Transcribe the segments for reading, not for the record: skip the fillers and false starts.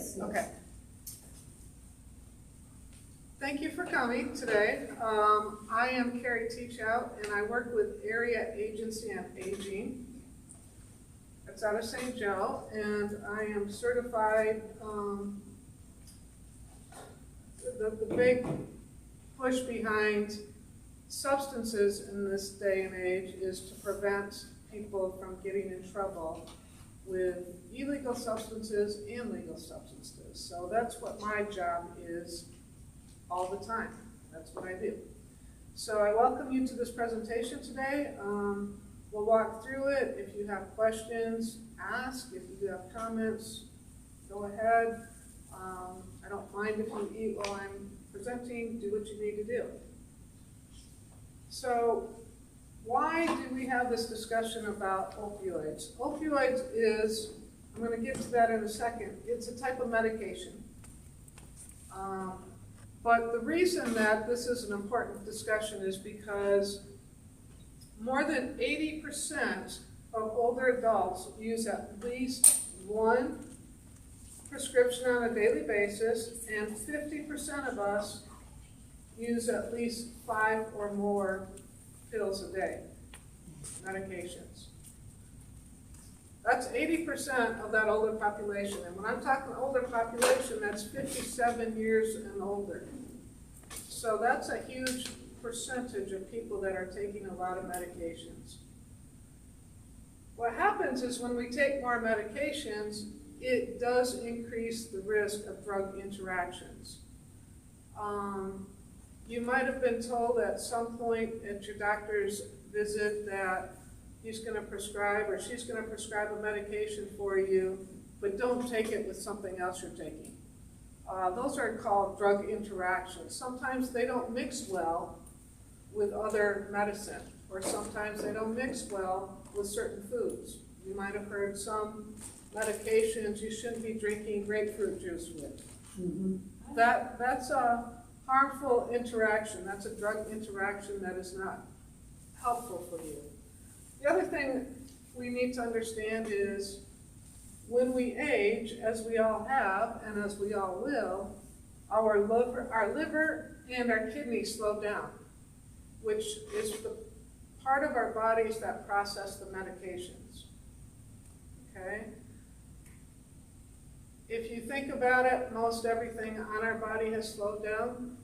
Okay. Thank you for coming today. I am Carrie Teachout, and I work with Area Agency on Aging. It's out of St. Joe, and I am certified. The big push behind substances in this day and age is to prevent people from getting in trouble with illegal substances and legal substances. So that's what my job is all the time. That's what I do. So I welcome you to this presentation today. We'll walk through it. If you have questions, ask. If you have comments, go ahead. I don't mind if you eat while I'm presenting. Do what you need to do. So why do we have this discussion about opioids? Opioids is, I'm going to get to that in a second, it's a type of medication. But the reason that this is an important discussion is because more than 80% of older adults use at least one prescription on a daily basis, and 50% of us use at least 5 or more pills a day, medications. That's 80% of that older population. And when I'm talking older population, that's 57 years and older. So that's a huge percentage of people that are taking a lot of medications. What happens is when we take more medications, it does increase the risk of drug interactions. You might have been told at some point at your doctor's visit that he's going to prescribe or she's going to prescribe a medication for you, but don't take it with something else you're taking. Those are called drug interactions. Sometimes they don't mix well with other medicine, or sometimes they don't mix well with certain foods. You might have heard some medications you shouldn't be drinking grapefruit juice with. Mm-hmm. That's a harmful interaction. That's a drug interaction that is not helpful for you. The other thing we need to understand is when we age, as we all have and as we all will, our liver and our kidneys slow down, which is the part of our bodies that process the medications. Okay? If you think about it, most everything on our body has slowed down.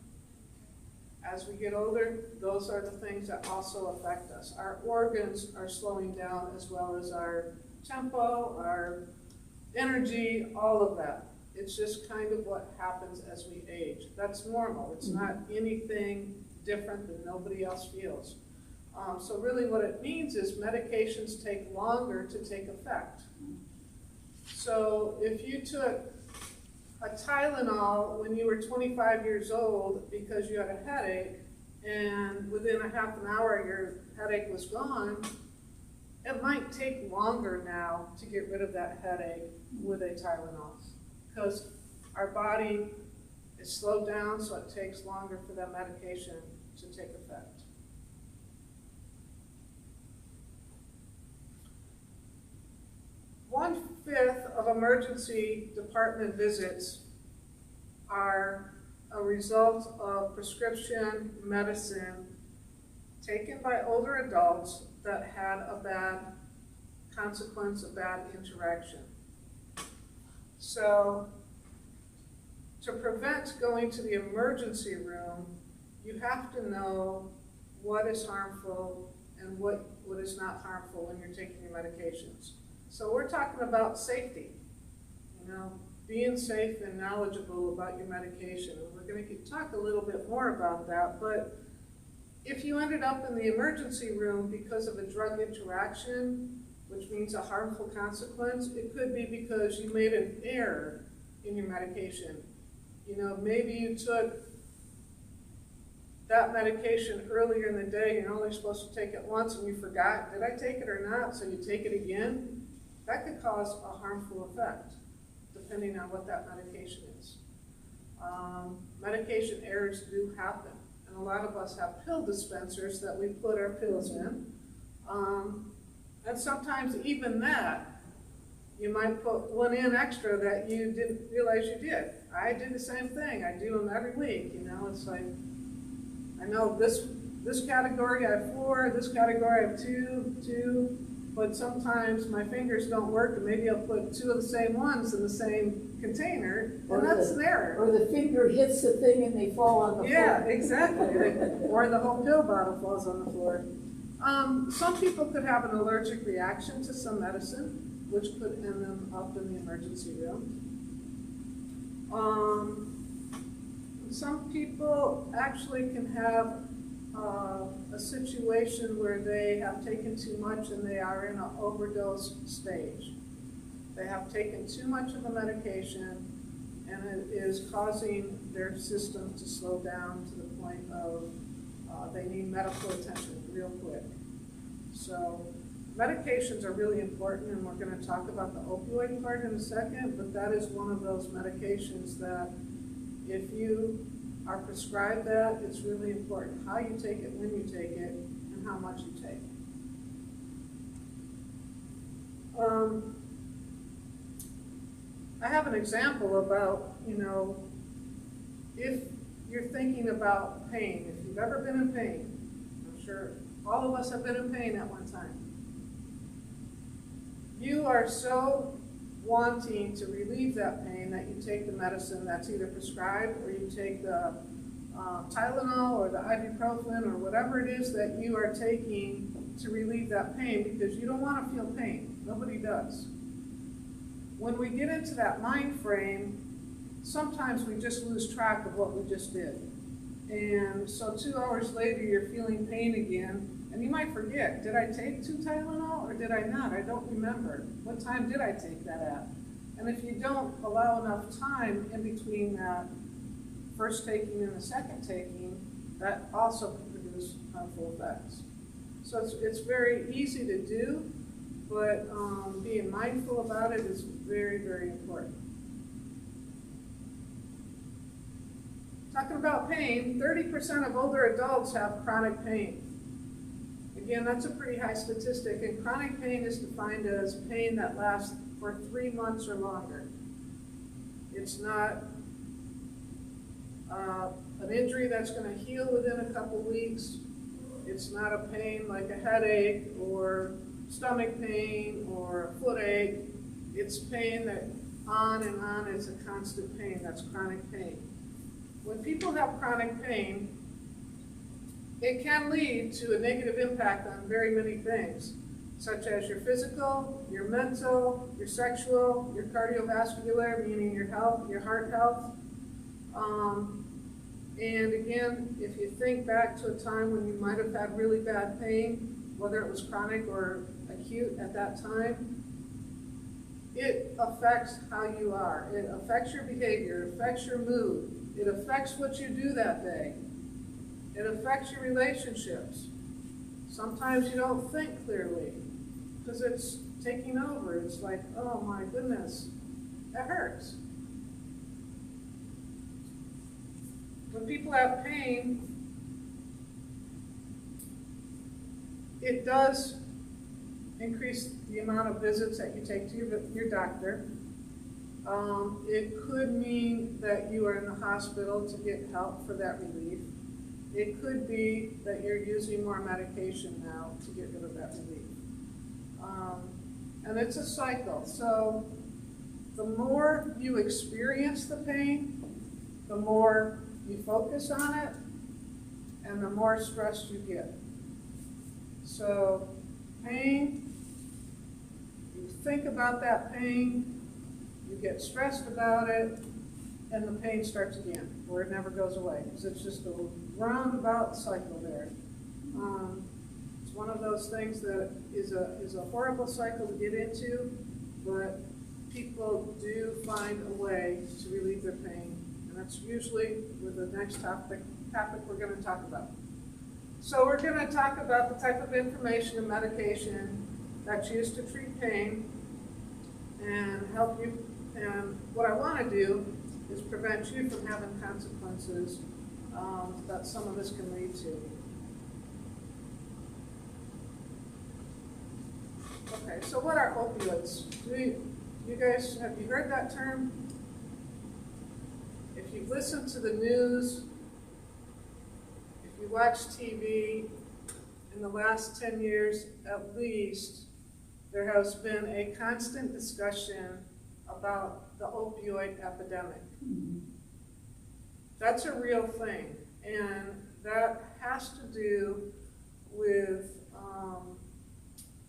As we get older, those are the things that also affect us. Our organs are slowing down, as well as our tempo, our energy, all of that. It's just kind of what happens as we age. That's normal. It's not anything different than nobody else feels. So really what it means is medications take longer to take effect. So if you took a Tylenol when you were 25 years old because you had a headache, and within a half an hour your headache was gone, it might take longer now to get rid of that headache with a Tylenol, because our body is slowed down, so it takes longer for that medication to take effect. One-fifth of emergency department visits are a result of prescription medicine taken by older adults that had a bad consequence, a bad interaction. So to prevent going to the emergency room, you have to know what is harmful and what is not harmful when you're taking your medications. So we're talking about safety, being safe and knowledgeable about your medication. And we're going to talk a little bit more about that, but if you ended up in the emergency room because of a drug interaction, which means a harmful consequence, it could be because you made an error in your medication. Maybe you took that medication earlier in the day, you're only supposed to take it once and you forgot, did I take it or not? So you take it again. That could cause a harmful effect, depending on what that medication is. Medication errors do happen, and a lot of us have pill dispensers that we put our pills in. And sometimes even that You might put one in extra that you didn't realize you did. I do the same thing. I do them every week, you know. It's like, I know this category I have 4, this category I have 2, but sometimes my fingers don't work, and maybe I'll put 2 of the same ones in the same container, and that's an error. Or the finger hits the thing and they fall on the floor. Yeah, exactly. Or the whole pill bottle falls on the floor. Some people could have an allergic reaction to some medicine, which could end them up in the emergency room. Some people actually can have a situation where they have taken too much and they are in an overdose stage. They have taken too much of the medication and it is causing their system to slow down to the point of they need medical attention real quick. So medications are really important, and we're going to talk about the opioid part in a second, but that is one of those medications that if you are prescribed that, it's really important how you take it, when you take it, and how much you take. I have an example about, you know, if you're thinking about pain, if you've ever been in pain, I'm sure all of us have been in pain at one time. You are so wanting to relieve that pain that you take the medicine that's either prescribed, or you take the Tylenol or the ibuprofen or whatever it is that you are taking to relieve that pain, because you don't want to feel pain. Nobody does. When we get into that mind frame, sometimes we just lose track of what we just did. And so 2 hours later, you're feeling pain again, and you might forget, did I take 2 Tylenol or did I not? I don't remember. What time did I take that at? And if you don't allow enough time in between that first taking and the second taking, that also can produce harmful effects. So it's very easy to do, but being mindful about it is very, very important. Talking about pain, 30% of older adults have chronic pain. Again, that's a pretty high statistic, and chronic pain is defined as pain that lasts for 3 months or longer. It's not an injury that's going to heal within a couple weeks. It's not a pain like a headache or stomach pain or a foot ache. It's pain that on and on is a constant pain. That's chronic pain. When people have chronic pain, it can lead to a negative impact on very many things, such as your physical, your mental, your sexual, your cardiovascular, meaning your health, your heart health. And again, if you think back to a time when you might have had really bad pain, whether it was chronic or acute at that time, it affects how you are. It affects your behavior, it affects your mood, it affects what you do that day. It affects your relationships. Sometimes you don't think clearly because it's taking over. It's like, oh my goodness, that hurts. When people have pain, it does increase the amount of visits that you take to your doctor. It could mean that you are in the hospital to get help for that relief. It could be that you're using more medication now to get rid of that relief. And it's a cycle. So the more you experience the pain, the more you focus on it, and the more stressed you get. So pain, you think about that pain, you get stressed about it, and the pain starts again, or it never goes away, because it's just a roundabout cycle there. It's one of those things that is a horrible cycle to get into, but people do find a way to relieve their pain, and that's usually with the next topic we're going to talk about. So we're going to talk about the type of information and medication that's used to treat pain and help you. And what I want to do is prevent you from having consequences that some of this can lead to. Okay, so what are opioids? You guys, have you heard that term? If you listen to the news, if you watch TV, in the last 10 years at least, there has been a constant discussion about the opioid epidemic. That's a real thing, and that has to do with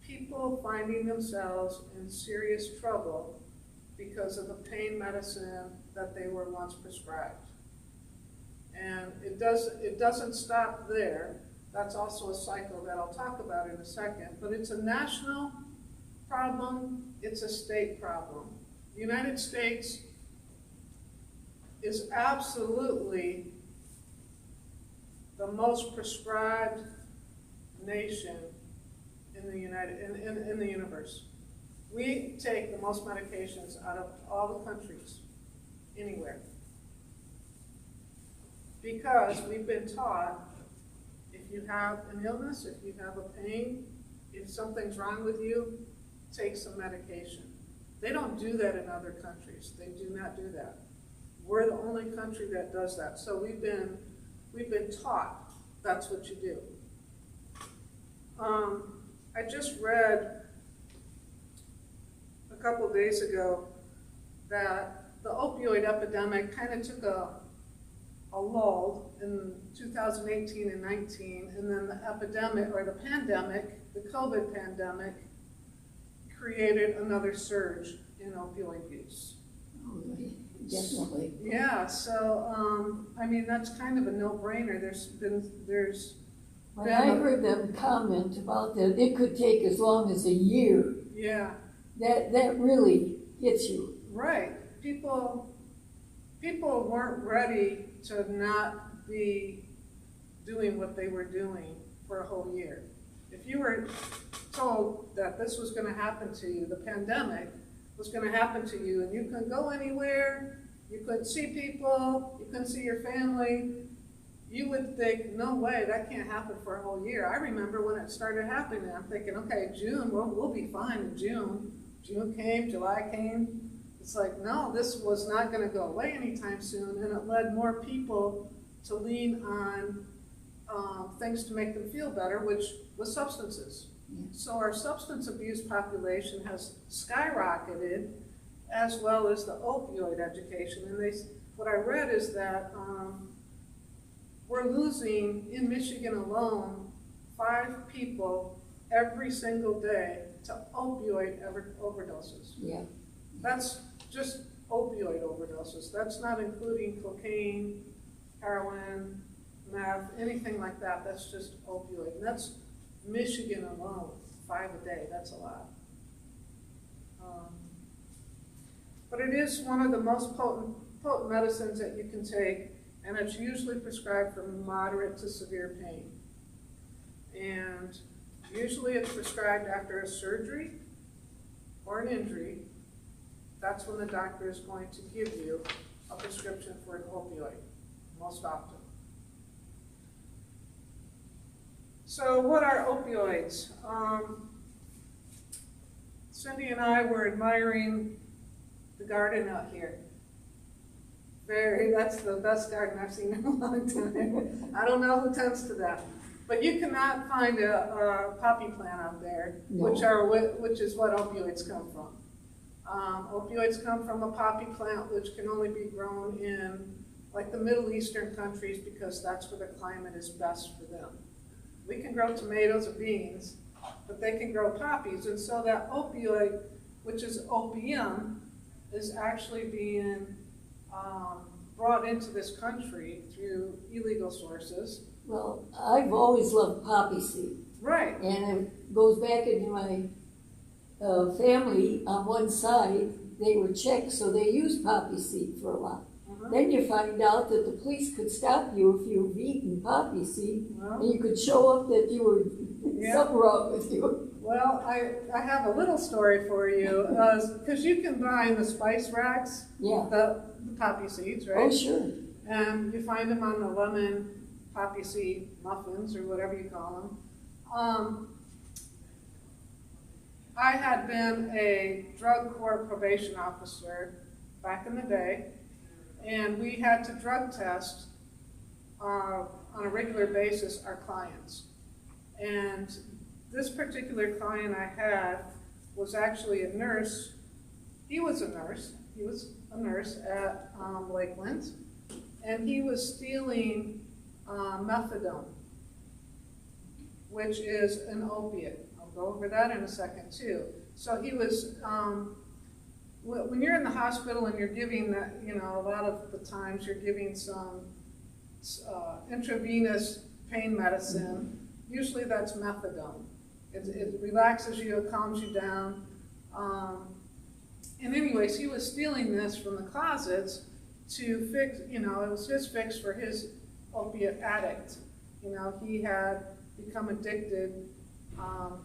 people finding themselves in serious trouble because of the pain medicine that they were once prescribed. And it doesn't stop there. That's also a cycle that I'll talk about in a second, but it's a national problem, it's a state problem. The United States is absolutely the most prescribed nation in the universe. We take the most medications out of all the countries, anywhere. Because we've been taught, if you have an illness, if you have a pain, if something's wrong with you, take some medication. They don't do that in other countries. They do not do that. We're the only country that does that. So we've been taught that's what you do. I just read a couple days ago that the opioid epidemic kind of took a lull in 2018 and 19, and then the epidemic, or the pandemic, the COVID pandemic, created another surge in opioid use. Oh, definitely. Yeah, so, I mean, that's kind of a no-brainer. When I heard them comment about that, it could take as long as a year. Yeah. That really hits you. Right. People weren't ready to not be doing what they were doing for a whole year. If you were told that this was going to happen to you, the pandemic was going to happen to you, and you couldn't go anywhere, you couldn't see people, you couldn't see your family, you would think, no way, that can't happen for a whole year. I remember when it started happening, I'm thinking, okay, June, we'll be fine in June. June came, July came. It's like, no, this was not going to go away anytime soon, and it led more people to lean on things to make them feel better, which was substances. Yeah. So our substance abuse population has skyrocketed, as well as the opioid education. And what I read is that we're losing, in Michigan alone, 5 people every single day to opioid overdoses. Yeah. That's just opioid overdoses. That's not including cocaine, heroin, meth, anything like that. That's just opioid. And that's Michigan alone, 5 a day. That's a lot. But it is one of the most potent medicines that you can take, and it's usually prescribed for moderate to severe pain. And usually it's prescribed after a surgery or an injury. That's when the doctor is going to give you a prescription for an opioid, most often. So what are opioids? Cindy and I were admiring the garden out here. That's the best garden I've seen in a long time. I don't know who tends to that. But you cannot find a poppy plant out there, No. which is what opioids come from. Opioids come from a poppy plant, which can only be grown in like the Middle Eastern countries because that's where the climate is best for them. We can grow tomatoes or beans, but they can grow poppies. And so that opioid, which is opium, is actually being brought into this country through illegal sources. Well, I've always loved poppy seed. Right. And it goes back into my family. On one side, they were Czech, so they used poppy seed for a lot. Then you find out that the police could stop you if you've eaten poppy seed, and you could show up that you were something wrong with you. Well, I have a little story for you, because you can buy in the spice racks the poppy seeds, right? Oh, sure. And you find them on the lemon poppy seed muffins or whatever you call them. I had been a drug court probation officer back in the day, and we had to drug test on a regular basis our clients. And this particular client I had was actually a nurse. He was a nurse. He was a nurse at Lakeland, and he was stealing methadone, which is an opiate. I'll go over that in a second too. So he was, when you're in the hospital and you're giving that, you know, a lot of the times you're giving some intravenous pain medicine, usually that's methadone. It relaxes you, it calms you down. And anyways, he was stealing this from the closets to fix, you know, it was his fix for his opiate addict. You know, he had become addicted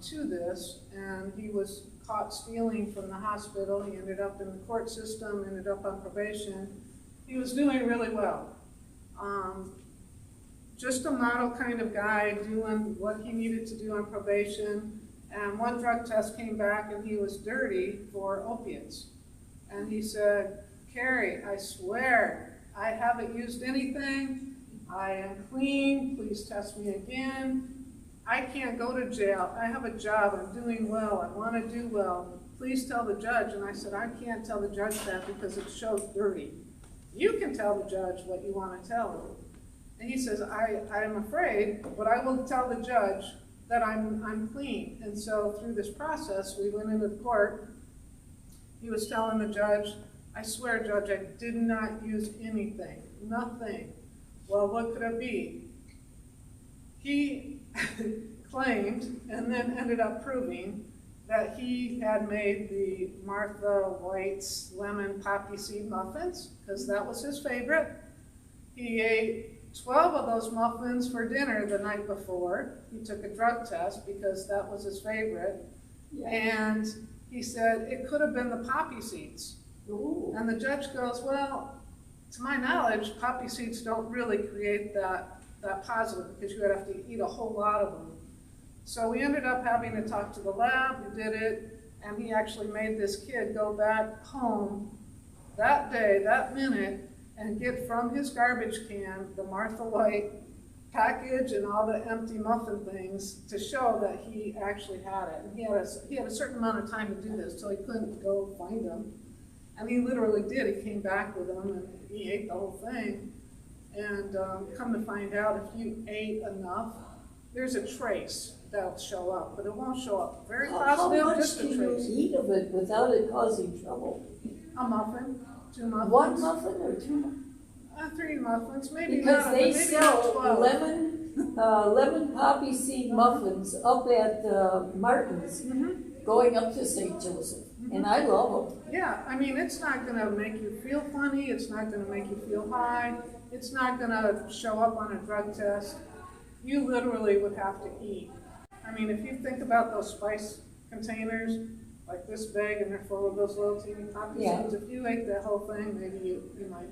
to this, and he was caught stealing from the hospital. He ended up in the court system, ended up on probation. He was doing really well. Just a model kind of guy doing what he needed to do on probation. And one drug test came back and he was dirty for opiates. And he said, "Carrie, I swear, I haven't used anything. I am clean. Please test me again. I can't go to jail. I have a job. I'm doing well. I want to do well. Please tell the judge." And I said, "I can't tell the judge that because it shows dirty. You can tell the judge what you want to tell him." And he says, I am afraid, but I will tell the judge that I'm clean. And so through this process, we went into the court. He was telling the judge, "I swear, Judge, I did not use anything, nothing." Well, what could it be? He claimed, and then ended up proving, that he had made the Martha White's lemon poppy seed muffins, because that was his favorite. He ate 12 of those muffins for dinner the night before. He took a drug test because that was his favorite. Yeah. And he said it could have been the poppy seeds. Ooh. And the judge goes, "Well, to my knowledge, poppy seeds don't really create that positive because you would have to eat a whole lot of them." So we ended up having to talk to the lab who did it, and he actually made this kid go back home that day, that minute, and get from his garbage can the Martha White package and all the empty muffin things to show that he actually had it. And he had a certain amount of time to do this, so he couldn't go find them. And he literally did. He came back with them and he ate the whole thing. And come to find out, if you ate enough, there's a trace that'll show up, but it won't show up very positive, just a trace. How much can you eat of it without it causing trouble? A muffin, 2 muffins. 1 muffin or 2? 3 muffins, maybe because not. They maybe sell 12. lemon poppy seed muffins up at Martin's, going up to St. Joseph, and I love them. Yeah, I mean, it's not going to make you feel funny. It's not going to make you feel high. It's not going to show up on a drug test. You literally would have to eat. I mean, if you think about those spice containers, like this big, and they're full of those little teeny poppy seeds, if you ate that whole thing, maybe you might.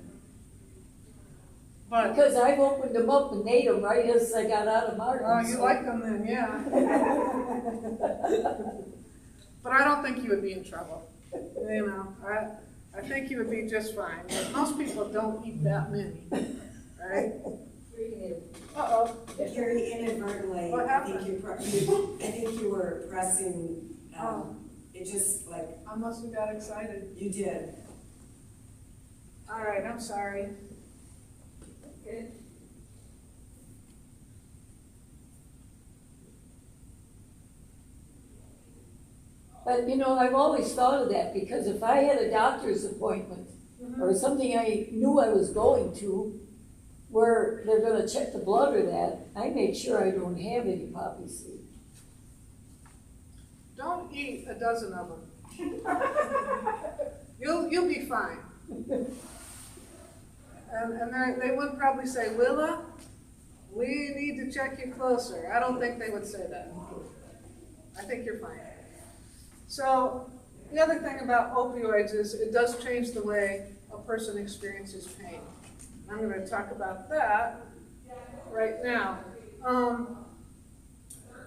But, because I've opened them up and ate them right as I got out of Martin's. Oh, you like them then, yeah. But I don't think you would be in trouble. You know, I think you would be just fine. But most people don't eat that many, right? Uh-oh. Carrie, inadvertently, What happened? I think you were pressing, it just like. I must have got excited. You did. All right, I'm sorry. But you know, I've always thought of that, because if I had a doctor's appointment or something I knew I was going to, where they're going to check the blood or that, I make sure I don't have any poppy seed. Don't eat a dozen of them. You'll be fine. And they would probably say, "Willa, we need to check you closer." I don't think they would say that. I think you're fine. So the other thing about opioids is it does change the way a person experiences pain. I'm going to talk about that right now.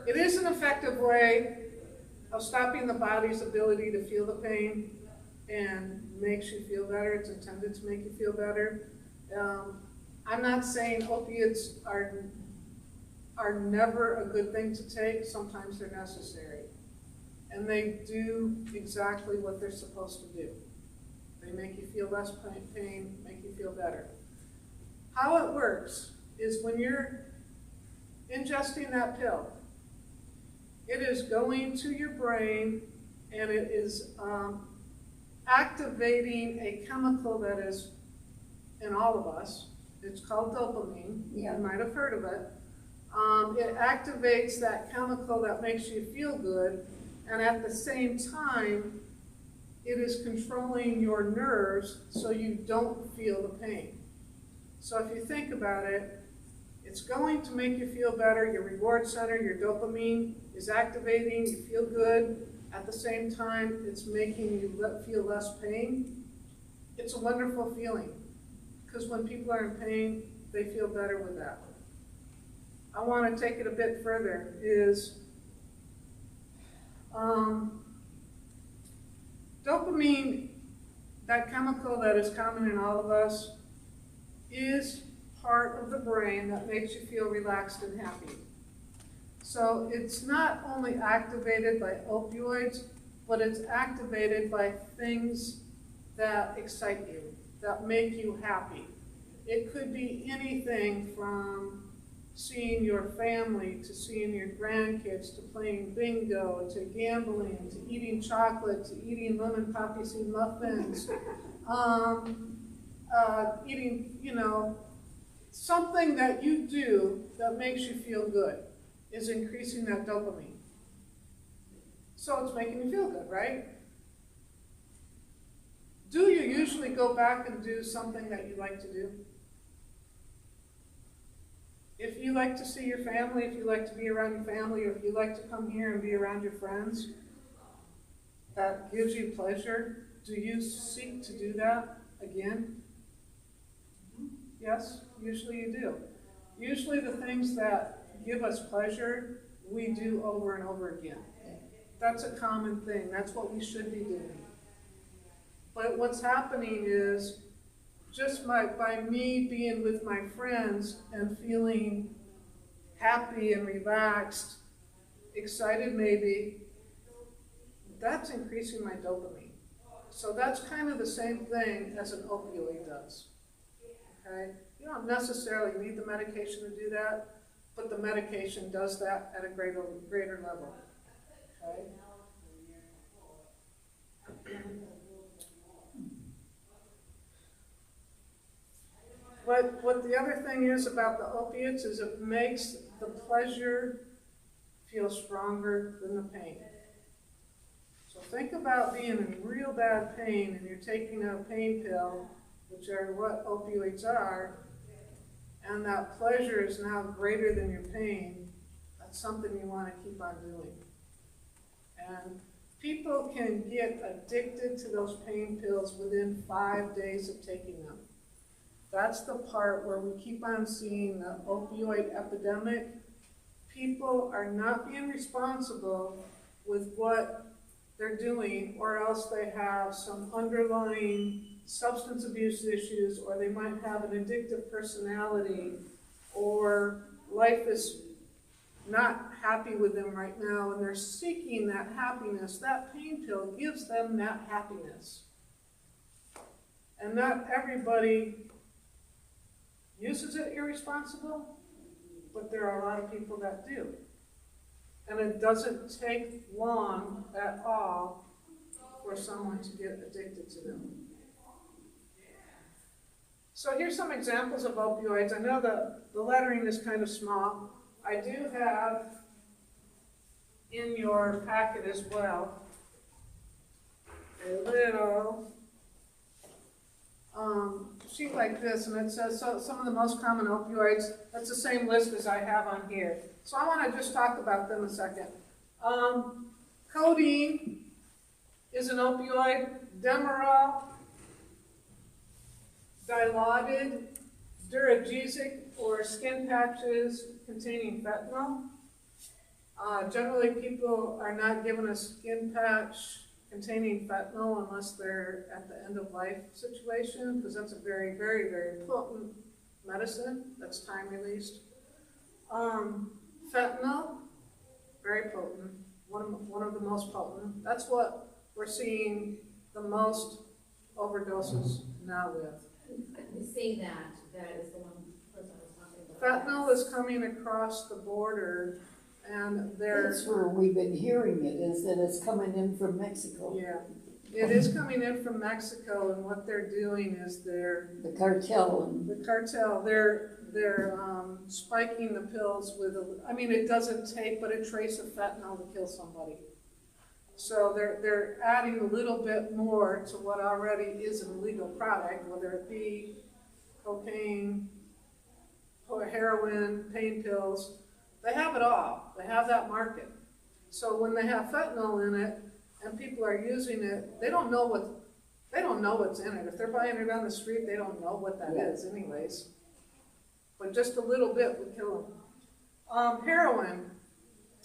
It is an effective way of stopping the body's ability to feel the pain and makes you feel better. It's intended to make you feel better. I'm not saying opiates are never a good thing to take. Sometimes they're necessary. And they do exactly what they're supposed to do. They make you feel less pain, make you feel better. How it works is when you're ingesting that pill, it is going to your brain and it is activating a chemical that is in all of us. It's called dopamine. Yeah. You might have heard of it. It activates that chemical that makes you feel good, and at the same time, it is controlling your nerves so you don't feel the pain. So if you think about it, it's going to make you feel better. Your reward center, your dopamine is activating, you feel good. At the same time, it's making you feel less pain. It's a wonderful feeling, because when people are in pain, they feel better with that. I want to take it a bit further, is dopamine, that chemical that is common in all of us, is part of the brain that makes you feel relaxed and happy. So it's not only activated by opioids, but it's activated by things that excite you, that make you happy. It could be anything from seeing your family, to seeing your grandkids, to playing bingo, to gambling, to eating chocolate, to eating lemon poppy seed muffins, eating, something that you do that makes you feel good is increasing that dopamine. So it's making you feel good, right? Do you usually go back and do something that you like to do? If you like to see your family, if you like to be around your family, or if you like to come here and be around your friends, that gives you pleasure, do you seek to do that again? Yes, usually you do. Usually the things that give us pleasure, we do over and over again. That's a common thing. That's what we should be doing. But what's happening is, just by me being with my friends and feeling happy and relaxed, excited maybe, that's increasing my dopamine. So that's kind of the same thing as an opioid does. Okay? You don't necessarily need the medication to do that, but the medication does that at a greater level. Okay? What the other thing is about the opiates is it makes the pleasure feel stronger than the pain. So think about being in real bad pain and you're taking a pain pill, which are what opioids are, and that pleasure is now greater than your pain. That's something you want to keep on doing. And people can get addicted to those pain pills within 5 days of taking them. That's the part where we keep on seeing the opioid epidemic. People are not being responsible with what they're doing, or else they have some underlying substance abuse issues, or they might have an addictive personality, or life is not happy with them right now, and they're seeking that happiness. That pain pill gives them that happiness. And not everybody uses it irresponsible, but there are a lot of people that do. And it doesn't take long at all for someone to get addicted to them. So here's some examples of opioids. I know the lettering is kind of small. I do have in your packet as well a little sheet like this, and it says some of the most common opioids. That's the same list as I have on here. So I want to just talk about them a second. Codeine is an opioid. Demerol, Dilaudid, Duragesic, or skin patches containing fentanyl. Generally, people are not given a skin patch containing fentanyl unless they're at the end of life situation, because that's a very, very, very potent medicine that's time released. Fentanyl, very potent, one of the most potent. That's what we're seeing the most overdoses now with. You say that is the one person I was talking about. Fentanyl is coming across the border, and That's where we've been hearing it, is that it's coming in from Mexico. yeah, it is coming in from Mexico, and what they're doing is The cartel they're spiking the pills with it doesn't take but a trace of fentanyl to kill somebody. So they're adding a little bit more to what already is an illegal product, whether it be cocaine, or heroin, pain pills. They have it all. They have that market. So when they have fentanyl in it and people are using it, they don't know what's in it. If they're buying it on the street, they don't know what that is anyways. But just a little bit would kill them. Heroin.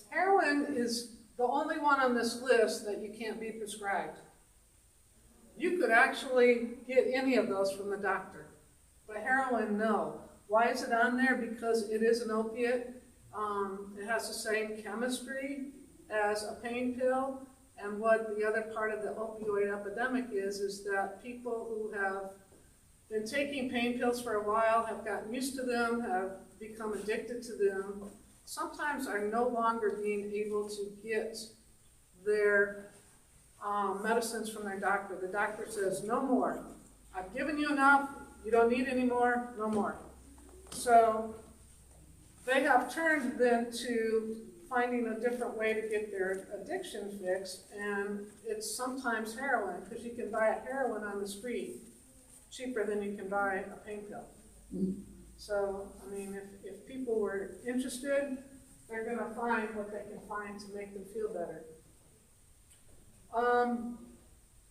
Heroin is the only one on this list that you can't be prescribed. You could actually get any of those from the doctor, but heroin, no. Why is it on there? Because it is an opiate. It has the same chemistry as a pain pill, and what the other part of the opioid epidemic is that people who have been taking pain pills for a while, have gotten used to them, have become addicted to them, sometimes are no longer being able to get their medicines from their doctor. The doctor says, no more. I've given you enough. You don't need any more. No more. So they have turned then to finding a different way to get their addiction fixed, and it's sometimes heroin, because you can buy a heroin on the street cheaper than you can buy a pain pill. So, if people were interested, they're going to find what they can find to make them feel better.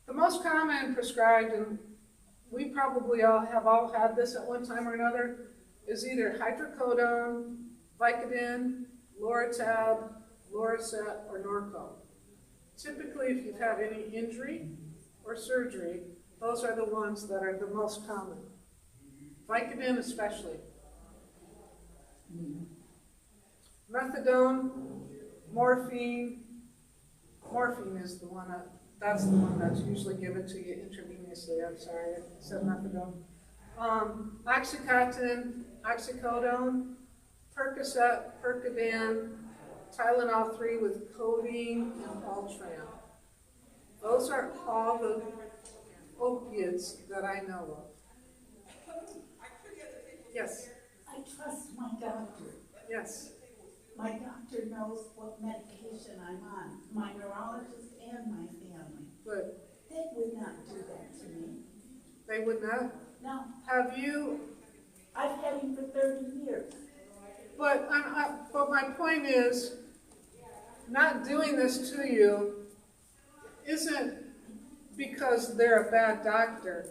The most common prescribed, and we probably all have had this at one time or another, is either hydrocodone, Vicodin, Loratab, Loracet, or Norco. Typically, if you've had any injury or surgery, those are the ones that are the most common. Vicodin especially. Methadone, morphine. Morphine is the one that's the one that's usually given to you intravenously. I'm sorry, I said methadone. Oxycontin, oxycodone, Percocet, Percodan, Tylenol 3 with codeine, and Ultram. Those are all the opiates that I know of. Yes. I trust my doctor. Yes. My doctor knows what medication I'm on, my neurologist and my family. Good. They would not do that to me. They would not? No, Have you? I've had him for 30 years. But my point is, not doing this to you isn't because they're a bad doctor.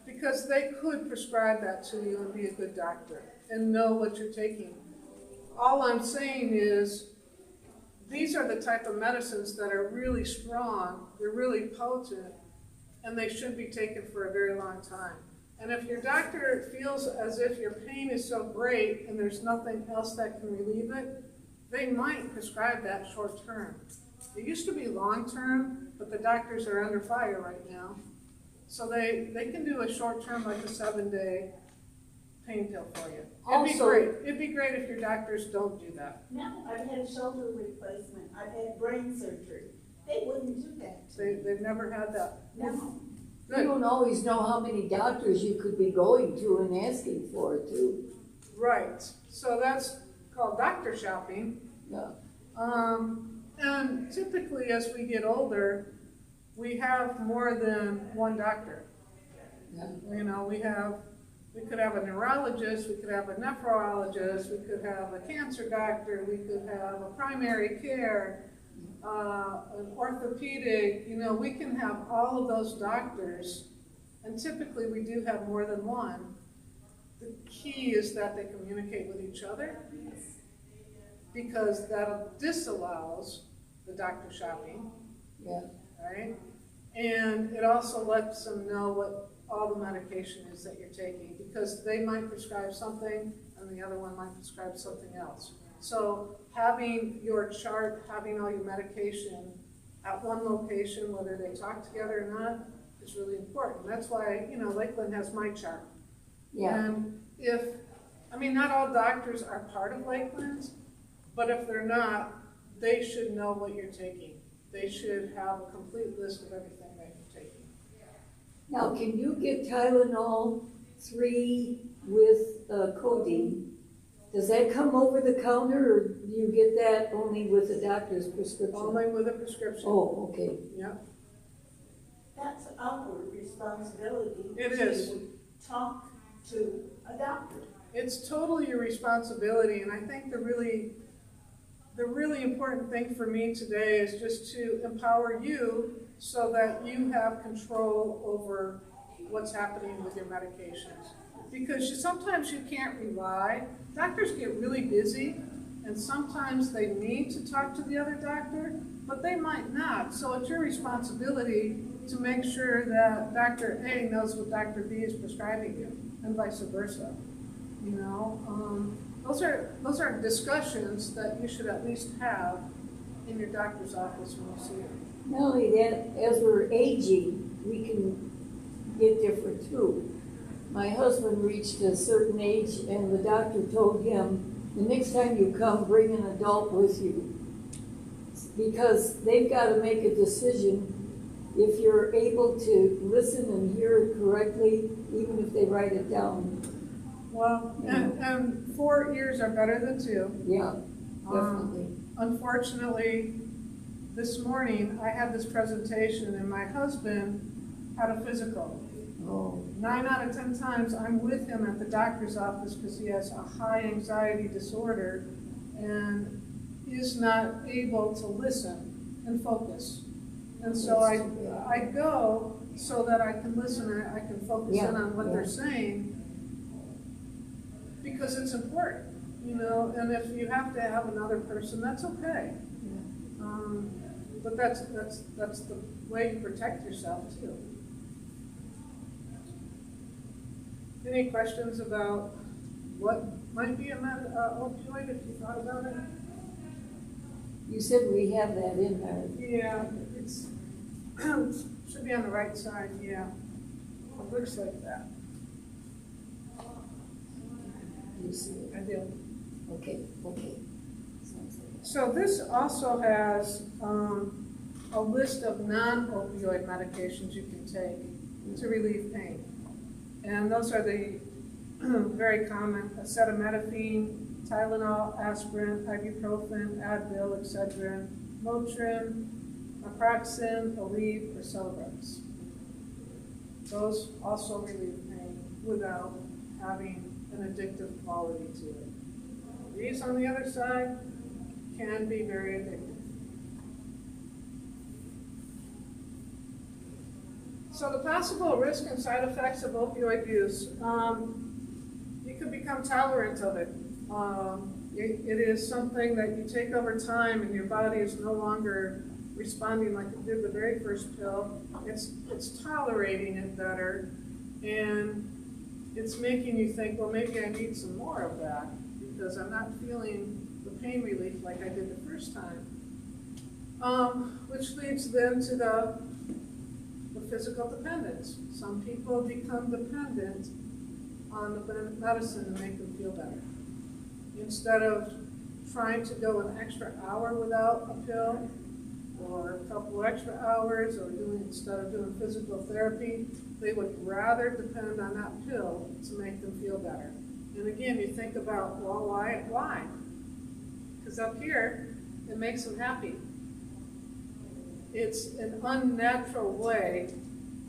Because they could prescribe that to you and be a good doctor and know what you're taking. All I'm saying is, these are the type of medicines that are really strong, they're really potent, and they should be taken for a very long time. And if your doctor feels as if your pain is so great and there's nothing else that can relieve it, they might prescribe that short term. It used to be long term, but the doctors are under fire right now. So they can do a short term, like a 7-day pain pill for you. It'd be great if your doctors don't do that. No, I've had a shoulder replacement, I've had brain surgery. They wouldn't do that to me. They've never had that. No. You don't always know how many doctors you could be going to and asking for it too. Right. So that's called doctor shopping. Yeah. And typically as we get older, we have more than one doctor. Yeah. You know, we could have a neurologist, we could have a nephrologist, we could have a cancer doctor, we could have a primary care, an orthopedic, we can have all of those doctors, and typically we do have more than one. The key is that they communicate with each other, because that disallows the doctor shopping, Yeah, right? And it also lets them know what all the medication is that you're taking, because they might prescribe something and the other one might prescribe something else. So having your chart, having all your medication at one location, whether they talk together or not, is really important. That's why, you know, Lakeland has my chart. yeah, And not all doctors are part of Lakeland's, but if they're not, they should know what you're taking. They should have a complete list of everything that you're taking. now, can you get Tylenol 3 with codeine? Does that come over the counter, or do you get that only with the doctor's prescription? Only with a prescription. Oh, okay, Yeah, That's our responsibility. It is. To talk to a doctor. it's totally your responsibility, and I think the really important thing for me today is just to empower you so that you have control over what's happening with your medications. Because sometimes you can't rely, doctors get really busy, and sometimes they need to talk to the other doctor, but they might not. So it's your responsibility to make sure that Dr. A knows what Dr. B is prescribing you, and vice versa. You know, those are discussions that you should at least have in your doctor's office when you see them. not only that, as we're aging, we can get different too. My husband reached a certain age and the doctor told him, the next time you come, bring an adult with you. Because they've got to make a decision if you're able to listen and hear it correctly, even if they write it down. Well, and 4 ears are better than 2. Yeah, definitely. Unfortunately, this morning I had this presentation and my husband had a physical. Oh, 9 out of 10 times I'm with him at the doctor's office because he has a high anxiety disorder and is not able to listen and focus. And so I go so that I can listen and I can focus in on what they're saying, because it's important, you know, and if you have to have another person, that's okay. But that's the way you protect yourself too. Any questions about what might be an opioid if you thought about it? You said we have that in there. Yeah, it's should be on the right side, yeah. It looks like that. You see it? I do. Okay, okay. Sounds like So this also has a list of non-opioid medications you can take to relieve pain. And those are the very common: acetaminophen, Tylenol, aspirin, ibuprofen, Advil, Excedrin, Motrin, naproxen, Aleve, or Celebrex. Those also relieve pain without having an addictive quality to it. These, on the other side, can be very addictive. So the possible risk and side effects of opioid use, you could become tolerant of it. It is something that you take over time and your body is no longer responding like it did the very first pill. It's tolerating it better, and it's making you think, well, maybe I need some more of that because I'm not feeling the pain relief like I did the first time. Which leads then to the physical dependence. Some people become dependent on the medicine to make them feel better. Instead of trying to go an extra hour without a pill, or a couple extra hours, or instead of doing physical therapy, they would rather depend on that pill to make them feel better. And again, you think about, well, why? Because up here, it makes them happy. It's an unnatural way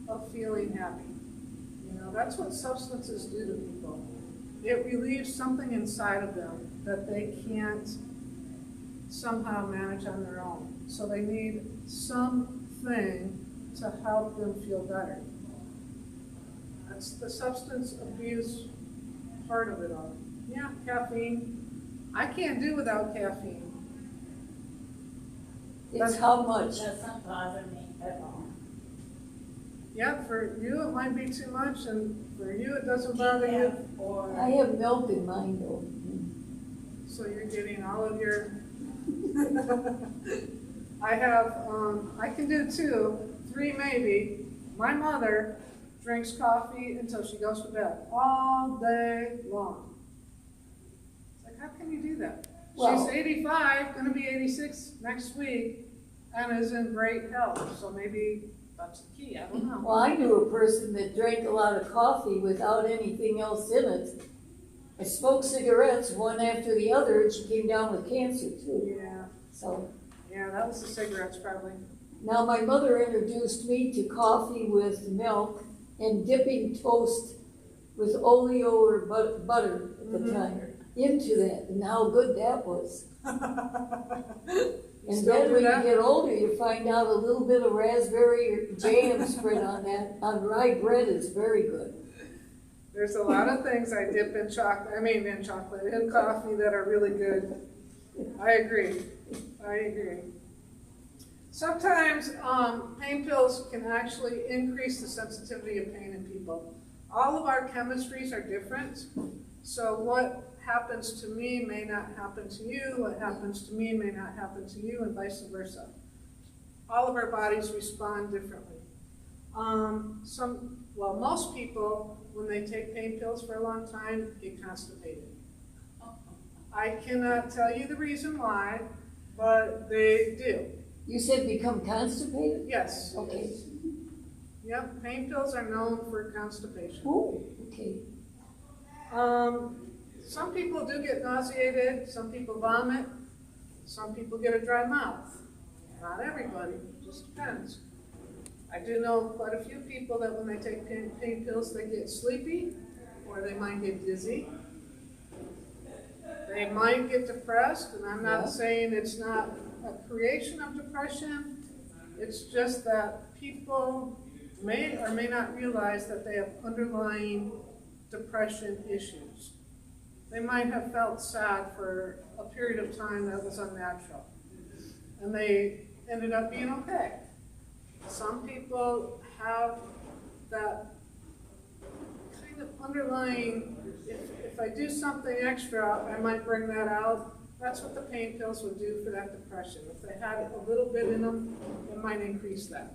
of feeling happy. You know, that's what substances do to people. It relieves something inside of them that they can't somehow manage on their own. So they need something to help them feel better. That's the substance abuse part of it all. Yeah, caffeine, I can't do without caffeine. It's how much? Doesn't bother me at all. Yeah, for you it might be too much, and for you it doesn't bother you. Or. I have milk in mine though. So you're getting all of your. I have, I can do 2, 3 maybe. My mother drinks coffee until she goes to bed, all day long. It's like, how can you do that? Well- She's 85, gonna be 86 next week, and is in great health, so maybe that's the key, I don't know. Well, I knew a person that drank a lot of coffee without anything else in it. I smoked cigarettes one after the other, and she came down with cancer too. Yeah, So yeah, that was the cigarettes probably. now my mother introduced me to coffee with milk and dipping toast with oleo or butter at the time into that, and how good that was. And Still then do when you that? get older, you find out a little bit of raspberry jam spread on that, on rye bread is very good. There's a lot of things I dip in chocolate, in coffee that are really good. I agree. Sometimes pain pills can actually increase the sensitivity of pain in people. All of our chemistries are different, so what happens to me may not happen to you, what happens to me may not happen to you, and vice versa. All of our bodies respond differently. Most people, when they take pain pills for a long time, get constipated. I cannot tell you the reason why, but they do. You said become constipated? Yes. Okay. Yep, pain pills are known for constipation. Oh, okay. Some people do get nauseated, some people vomit, some people get a dry mouth. Not everybody, it just depends. I do know quite a few people that when they take pain pills, they get sleepy, or they might get dizzy. They might get depressed, and I'm not saying it's not a creation of depression. It's just that people may or may not realize that they have underlying depression issues. They might have felt sad for a period of time that was unnatural, and they ended up being okay. Some people have that kind of underlying, if I do something extra, I might bring that out. That's what the pain pills would do for that depression. If they had a little bit in them, it might increase that.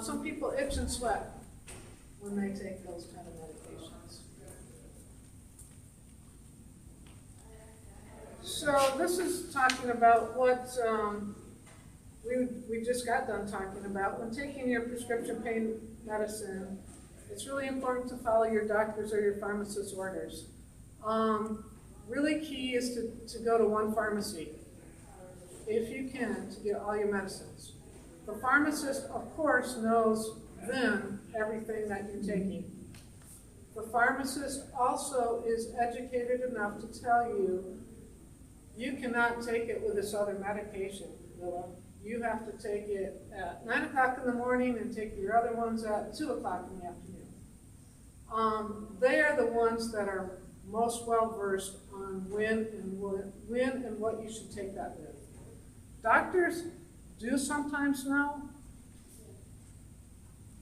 Some people itch and sweat when they take those kind of medications. So this is talking about what we just got done talking about. When taking your prescription pain medicine, it's really important to follow your doctor's or your pharmacist's orders. Really key is to go to one pharmacy, if you can, to get all your medicines. The pharmacist, of course, knows then everything that you're taking. The pharmacist also is educated enough to tell you, you cannot take it with this other medication, Willa. You have to take it at 9 o'clock in the morning and take your other ones at 2 o'clock in the afternoon. They are the ones that are most well-versed on when and what you should take that with. Doctors do sometimes know,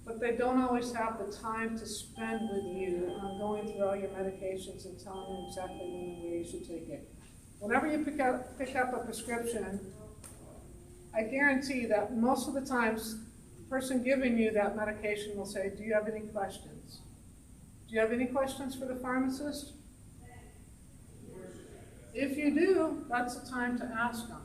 but they don't always have the time to spend with you on going through all your medications and telling you exactly when and where you should take it. Whenever you pick up a prescription, I guarantee that most of the times, the person giving you that medication will say, do you have any questions? Do you have any questions for the pharmacist? If you do, that's the time to ask them.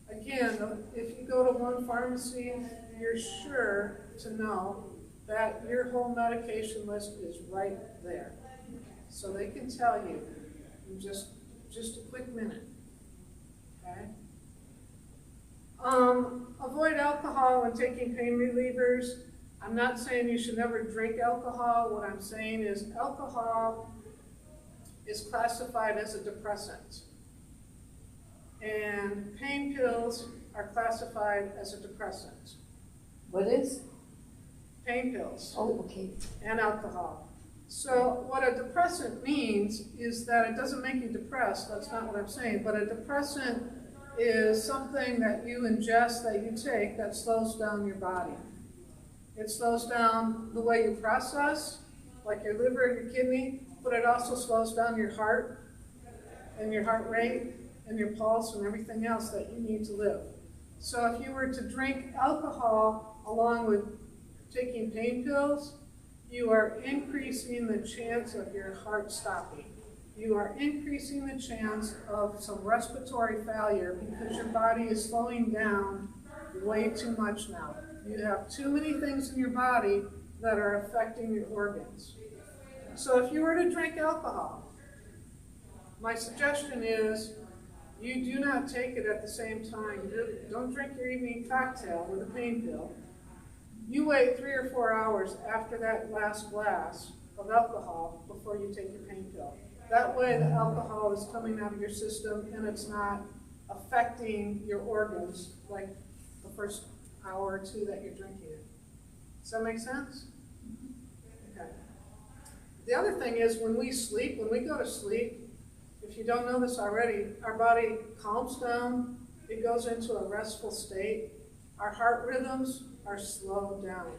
Again, if you go to one pharmacy, you're sure to know that your whole medication list is right there. So they can tell you in just a quick minute, okay? Avoid alcohol when taking pain relievers. I'm not saying you should never drink alcohol. What I'm saying is alcohol is classified as a depressant. And pain pills are classified as a depressant. What is? Pain pills Oh, okay. and alcohol. So what a depressant means is that it doesn't make you depressed, that's not what I'm saying, but a depressant is something that you ingest, that you take, that slows down your body. It slows down the way you process, like your liver and your kidney, but it also slows down your heart and your heart rate and your pulse and everything else that you need to live. So if you were to drink alcohol along with taking pain pills, you are increasing the chance of your heart stopping. You are increasing the chance of some respiratory failure because your body is slowing down way too much now. You have too many things in your body that are affecting your organs. So if you were to drink alcohol, my suggestion is you do not take it at the same time. Don't drink your evening cocktail with a pain pill. You wait 3 or 4 hours after that last glass of alcohol before you take your pain pill. That way the alcohol is coming out of your system and it's not affecting your organs like the first hour or two that you're drinking it. Does that make sense? Okay. The other thing is when we sleep, when we go to sleep, if you don't know this already, our body calms down, it goes into a restful state. Our heart rhythms are slowed down.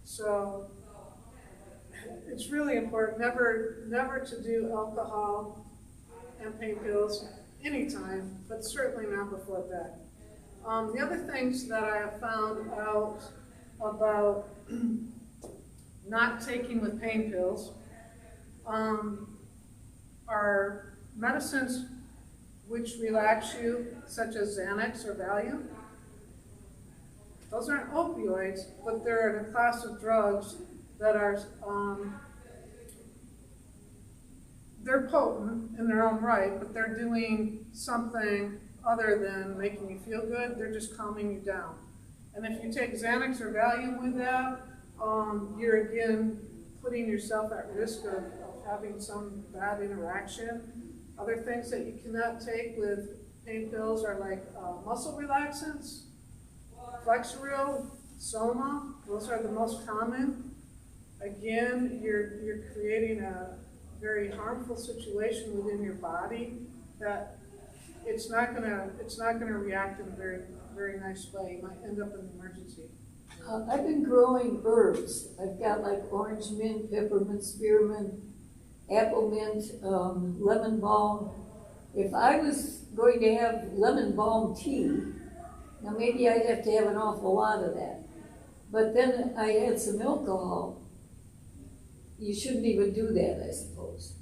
So it's really important never to do alcohol and pain pills anytime, but certainly not before bed. The other things that I have found out about not taking with pain pills are medicines which relax you, such as Xanax or Valium. Those aren't opioids, but they're in a class of drugs that are, they're potent in their own right, but they're doing something other than making you feel good. They're just calming you down. And if you take Xanax or Valium with that, you're again putting yourself at risk of having some bad interaction. Other things that you cannot take with pain pills are like muscle relaxants, Flexeril, Soma. Those are the most common. Again, you're creating a very harmful situation within your body that it's not gonna react in a very nice way. You might end up in an emergency. I've been growing herbs. I've got like orange mint, peppermint, spearmint, apple mint, lemon balm. If I was going to have lemon balm tea, now maybe I'd have to have an awful lot of that. But then I had some alcohol. You shouldn't even do that, I suppose.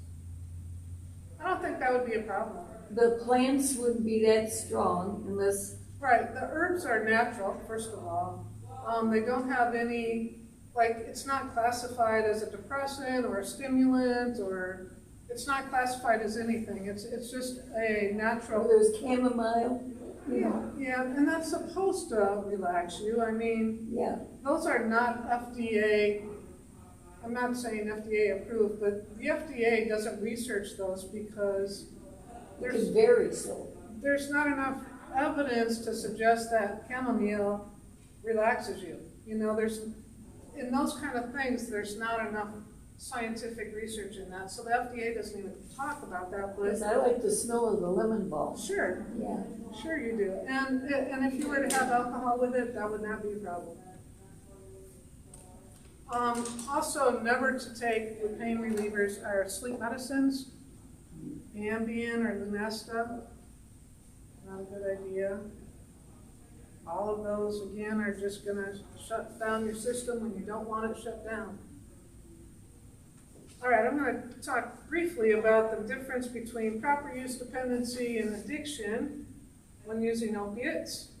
I don't think that would be a problem. The plants wouldn't be that strong unless... Right, the herbs are natural, first of all. They don't have any, like, it's not classified as a depressant or a stimulant, or it's not classified as anything. It's just a natural. There's chamomile. Yeah, and that's supposed to relax you. I mean, yeah, those are not FDA, I'm not saying FDA approved, but the FDA doesn't research those because it's very so. There's not enough evidence to suggest that chamomile relaxes you. You know, in those kind of things, there's not enough scientific research in that, so the FDA doesn't even talk about that. Because I like the smell of the lemon balm. Sure. Yeah. Sure you do. And if you were to have alcohol with it, that would not be a problem. Also, never to take with pain relievers are sleep medicines, Ambien or Lunesta. Not a good idea. All of those, again, are just going to shut down your system when you don't want it shut down. All right, I'm going to talk briefly about the difference between proper use dependency and addiction when using opiates.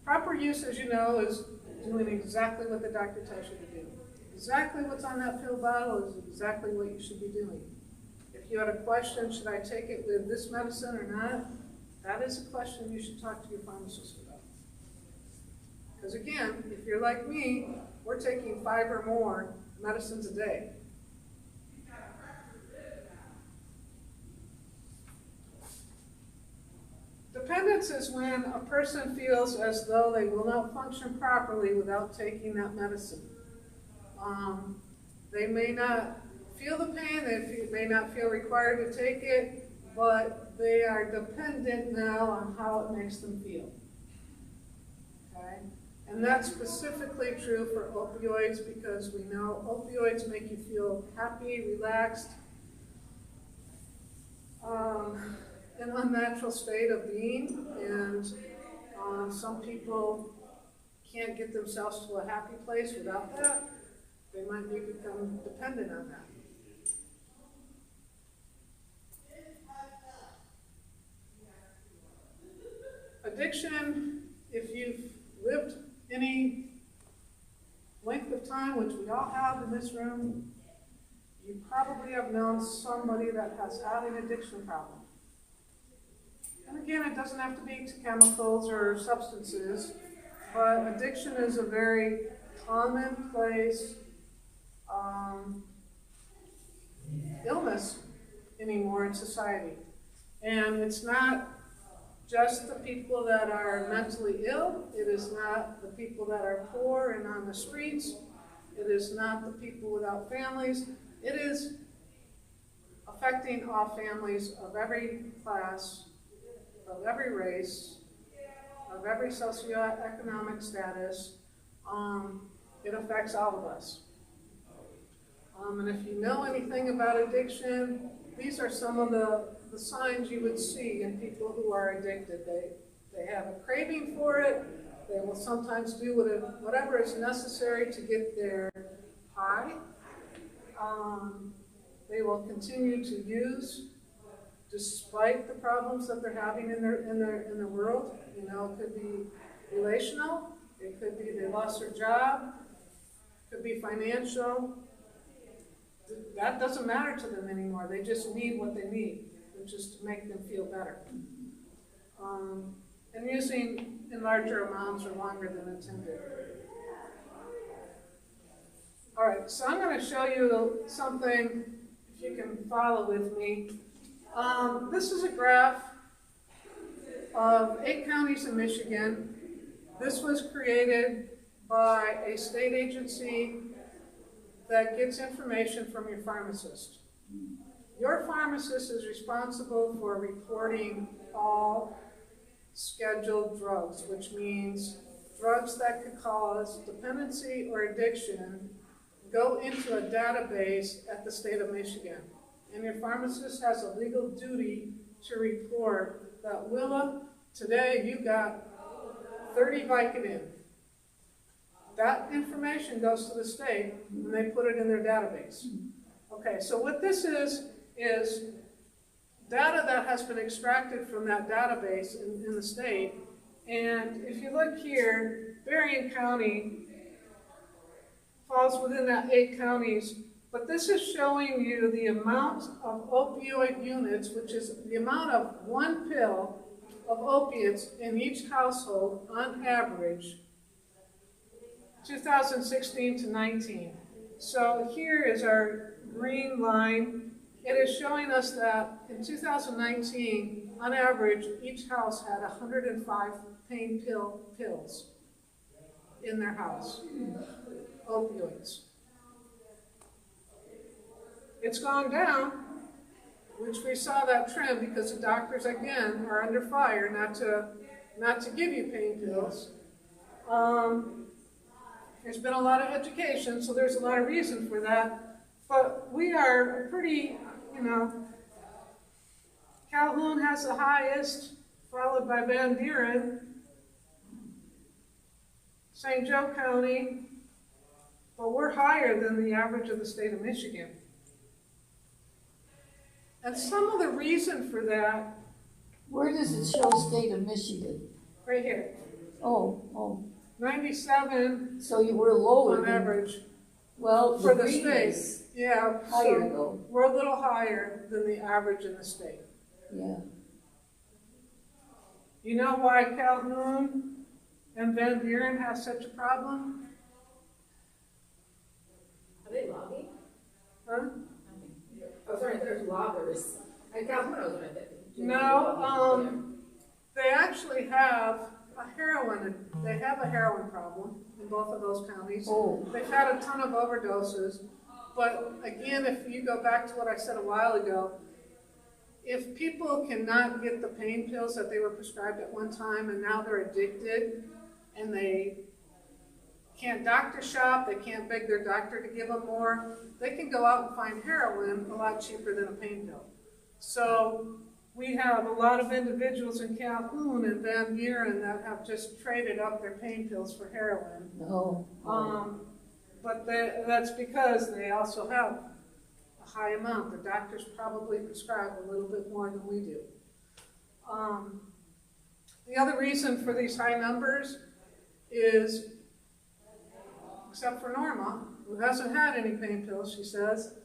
Proper use, as you know, is doing exactly what the doctor tells you to do. Exactly what's on that pill bottle is exactly what you should be doing. If you had a question, should I take it with this medicine or not? That is a question you should talk to your pharmacist about. Because again, if you're like me, we're taking 5 or more medicines a day. Dependence is when a person feels as though they will not function properly without taking that medicine. They may not feel the pain, may not feel required to take it, but they are dependent now on how it makes them feel. Okay? And that's specifically true for opioids because we know opioids make you feel happy, relaxed, an unnatural state of being, and some people can't get themselves to a happy place without that. They might become dependent on that. Addiction, if you've lived any length of time, which we all have in this room, you probably have known somebody that has had an addiction problem. And again, it doesn't have to be to chemicals or substances, but addiction is a very commonplace illness anymore in society. And it's not just the people that are mentally ill. It is not the people that are poor and on the streets. It is not the people without families. It is affecting all families of every class, of every race, of every socioeconomic status. It affects all of us. And if you know anything about addiction, these are some of the signs you would see in people who are addicted. They have a craving for it. They will sometimes do whatever is necessary to get their high. They will continue to use despite the problems that they're having in the world. You know, it could be relational. It could be they lost their job. It could be financial. That doesn't matter to them anymore. They just need what they need, which is to make them feel better. And using in larger amounts or longer than intended. All right, so I'm going to show you something, if you can follow with me. This is a graph of 8 counties in Michigan. This was created by a state agency that gets information from your pharmacist. Your pharmacist is responsible for reporting all scheduled drugs, which means drugs that could cause dependency or addiction go into a database at the state of Michigan. And your pharmacist has a legal duty to report that, Willa, today you got 30 Vicodin. That information goes to the state, and they put it in their database. Okay, so what this is data that has been extracted from that database in the state. And if you look here, Berrien County falls within that 8 counties, but this is showing you the amount of opioid units, which is the amount of one pill of opiates in each household on average, 2016 to 19. So here is our green line. It is showing us that in 2019, on average, each house had 105 pain pills in their house, opioids. It's gone down, which we saw that trend because the doctors, again, are under fire not to give you pain pills. There's been a lot of education, so there's a lot of reason for that. But we are pretty, Calhoun has the highest, followed by Van Buren, St. Joe County, but we're higher than the average of the state of Michigan. And some of the reason for that... Where does it show state of Michigan? Right here. Oh. 97 so you were lower on average. Well, for the state. Yeah. Higher so though. We're a little higher than the average in the state. Yeah. You know why Calhoun and Van Buren have such a problem? Are they lobbying? Huh? Oh, sorry, there's lobbers. I got one of them. No, they actually have they have a heroin problem in both of those counties. Oh. They've had a ton of overdoses, But again, if you go back to what I said a while ago, if people cannot get the pain pills that they were prescribed at one time and now they're addicted and they can't doctor shop, they can't beg their doctor to give them more, they can go out and find heroin a lot cheaper than a pain pill. So we have a lot of individuals in Calhoun and Van Buren that have just traded up their pain pills for heroin. No. But that's because they also have a high amount. The doctors probably prescribe a little bit more than we do. The other reason for these high numbers is, except for Norma, who hasn't had any pain pills, she says,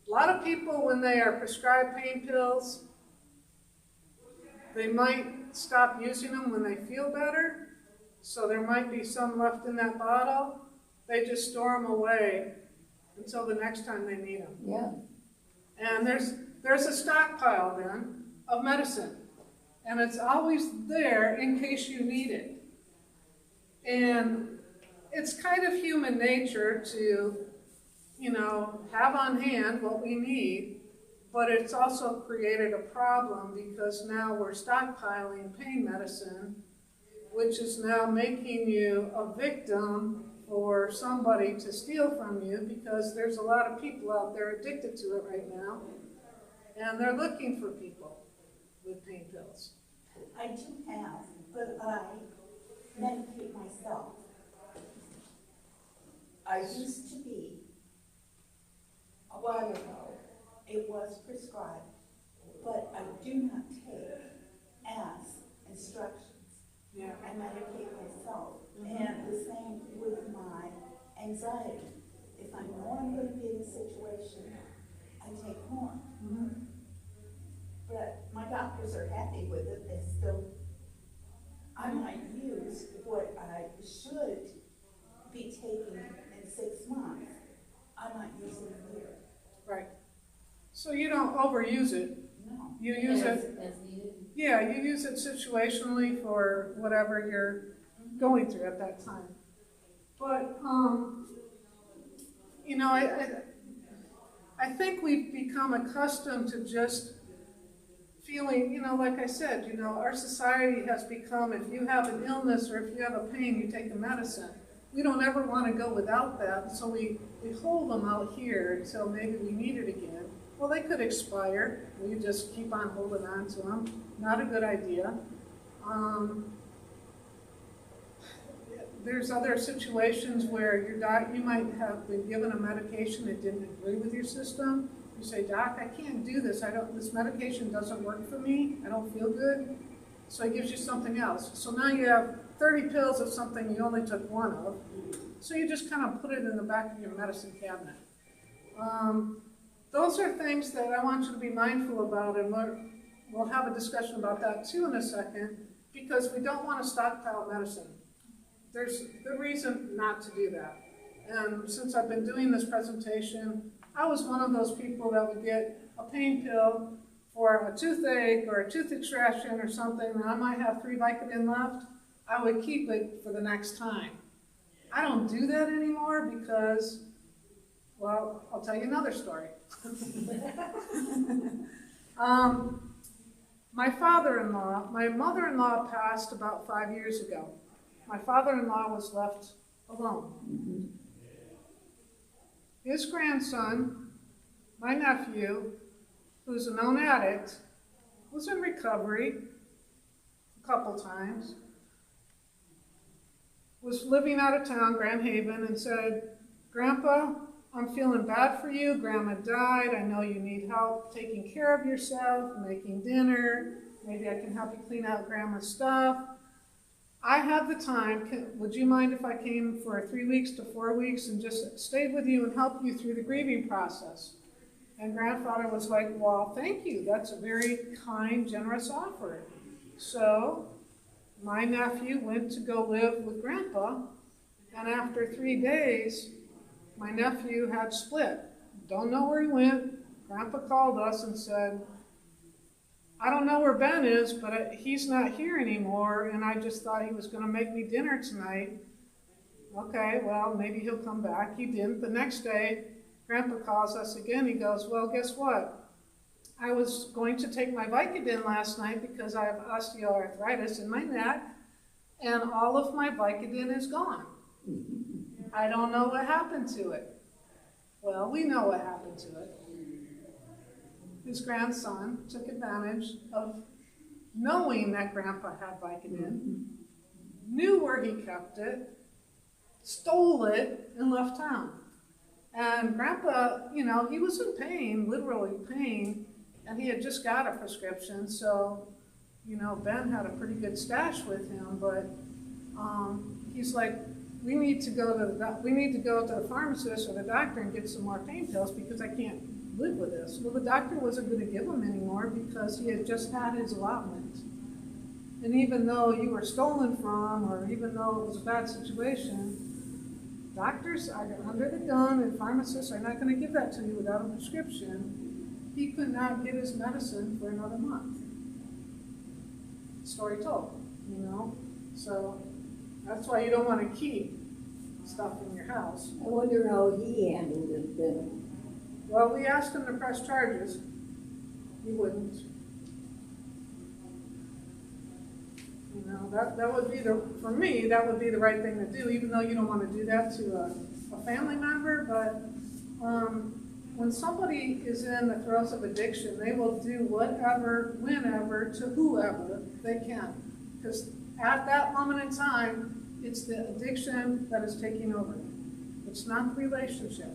a lot of people, when they are prescribed pain pills, they might stop using them when they feel better, so there might be some left in that bottle. They just store them away until the next time they need them. Yeah. And there's a stockpile then of medicine, and it's always there in case you need it. And it's kind of human nature to, have on hand what we need, but it's also created a problem because now we're stockpiling pain medicine, which is now making you a victim for somebody to steal from you, because there's a lot of people out there addicted to it right now, and they're looking for people with pain pills. I do have, but I medicate myself. I used to be, a while ago, it was prescribed, but I do not take as instructions. Yeah. I medicate myself. And the same with my anxiety. If I know I'm going to be in a situation, I take more. But my doctors are happy with it. They still, I might use what I should be taking in 6 months. I might use it a year. Right. So you don't overuse it. No. You use it, As needed. yeah, you use it situationally for whatever you're going through at that time. But, I think we've become accustomed to just feeling, like I said, our society has become, if you have an illness or if you have a pain, you take a medicine. We don't ever want to go without that, so we hold them out here until maybe we need it again. Well, they could expire. We just keep on holding on to them. Not a good idea. There's other situations where you might have been given a medication that didn't agree with your system. You say, Doc, I can't do this. This medication doesn't work for me. I don't feel good. So he gives you something else. So now you have 30 pills of something you only took one of. So you just kind of put it in the back of your medicine cabinet. Those are things that I want you to be mindful about, and we'll have a discussion about that too in a second, because we don't want to stockpile medicine. There's good reason not to do that. And since I've been doing this presentation, I was one of those people that would get a pain pill for a toothache or a tooth extraction or something, and I might have 3 Vicodin left. I would keep it for the next time. I don't do that anymore because, well, I'll tell you another story. My mother-in-law passed about 5 years ago. My father-in-law was left alone. His grandson, my nephew, who's a known addict, was in recovery a couple times, was living out of town, Grand Haven, and said, Grandpa, I'm feeling bad for you. Grandma died. I know you need help taking care of yourself, making dinner. Maybe I can help you clean out Grandma's stuff. I have the time. Would you mind if I came for 3 weeks to 4 weeks and just stayed with you and helped you through the grieving process? And Grandfather was like, well, thank you. That's a very kind, generous offer. So my nephew went to go live with Grandpa, and after 3 days, my nephew had split. Don't know where he went. Grandpa called us and said, I don't know where Ben is, but he's not here anymore, and I just thought he was going to make me dinner tonight. Okay, well, maybe he'll come back. He didn't. The next day, Grandpa calls us again. He goes, well, guess what? I was going to take my Vicodin last night because I have osteoarthritis in my neck, and all of my Vicodin is gone. I don't know what happened to it. Well, we know what happened to it. His grandson took advantage of knowing that Grandpa had Vicodin, knew where he kept it, stole it, and left town. And Grandpa, you know, he was in pain, literally pain, and he had just got a prescription, so, you know, Ben had a pretty good stash with him, but he's like, we need to go to the pharmacist or the doctor and get some more pain pills because I can't live with this. Well, the doctor wasn't going to give him anymore because he had just had his allotment. And even though you were stolen from, or even though it was a bad situation, doctors are under the gun and pharmacists are not going to give that to you without a prescription. He could not get his medicine for another month. Story told, you know? So that's why you don't want to keep stuff in your house. I wonder how he handled it then. Well, we asked him to press charges. He wouldn't. You know, that would be for me, that would be the right thing to do, even though you don't want to do that to a family member. But when somebody is in the throes of addiction, they will do whatever, whenever, to whoever they can. Because at that moment in time, it's the addiction that is taking over. It's not the relationship.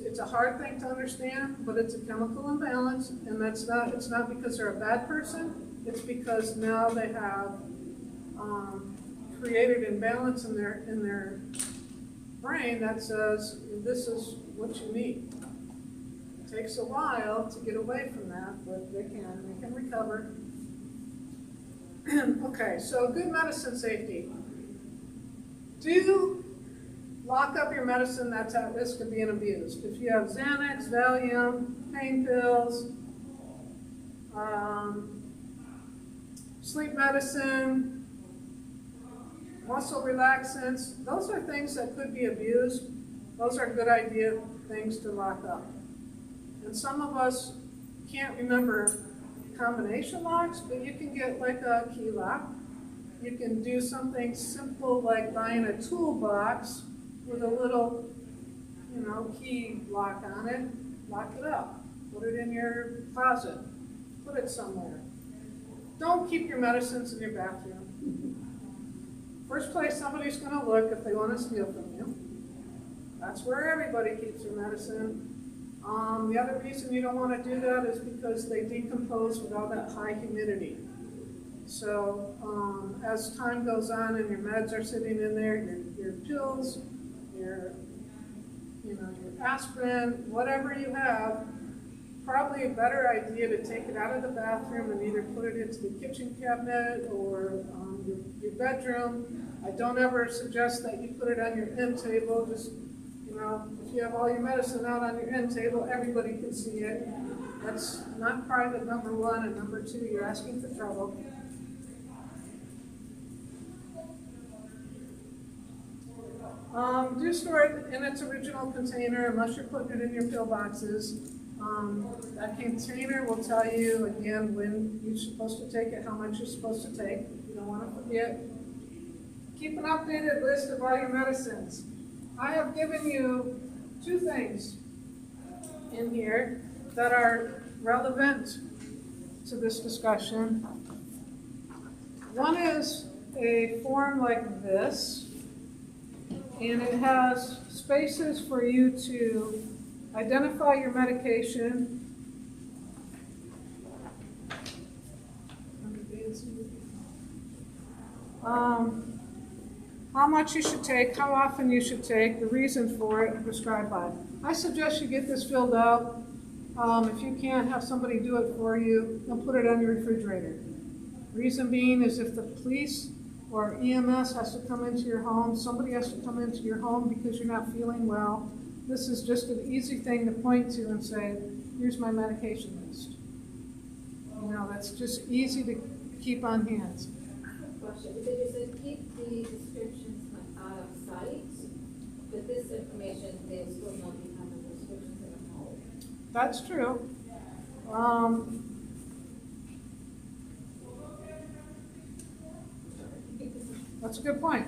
It's a hard thing to understand, but it's a chemical imbalance, and it's not because they're a bad person. It's because now they have created imbalance in their brain that says this is what you need. It takes a while to get away from that, but they can recover. Okay, so good medicine safety. Do lock up your medicine that's at risk of being abused. If you have Xanax, Valium, pain pills, sleep medicine, muscle relaxants, those are things that could be abused. Those are good idea things to lock up. And some of us can't remember combination locks, but you can get like a key lock. You can do something simple like buying a toolbox with a little, you know, key lock on it. Lock it up. Put it in your closet. Put it somewhere. Don't keep your medicines in your bathroom. First place somebody's going to look if they want to steal from you. That's where everybody keeps their medicine. The other reason you don't want to do that is because they decompose with all that high humidity. So as time goes on and your meds are sitting in there, your pills, your aspirin, whatever you have, probably a better idea to take it out of the bathroom and either put it into the kitchen cabinet or your bedroom. I don't ever suggest that you put it on your end table. Just, you know, if you have all your medicine out on your end table, everybody can see it. That's not private, number one, and number two, you're asking for trouble. Do store it in its original container unless you're putting it in your pill boxes. That container will tell you, again, when you're supposed to take it, how much you're supposed to take. You don't want to forget. Keep an updated list of all your medicines. I have given you two things in here that are relevant to this discussion. One is a form like this, and it has spaces for you to identify your medication, how much you should take, how often you should take, the reason for it, and prescribed by. I suggest you get this filled out. If you can't have somebody do it for you, then put it on your refrigerator. Reason being is if the police or EMS has to come into your home, somebody has to come into your home because you're not feeling well, this is just an easy thing to point to and say, here's my medication list. You know, that's just easy to keep on hand. question, because you said keep the descriptions out of sight, but this information, they will still not be having the descriptions in the home. That's true. That's a good point.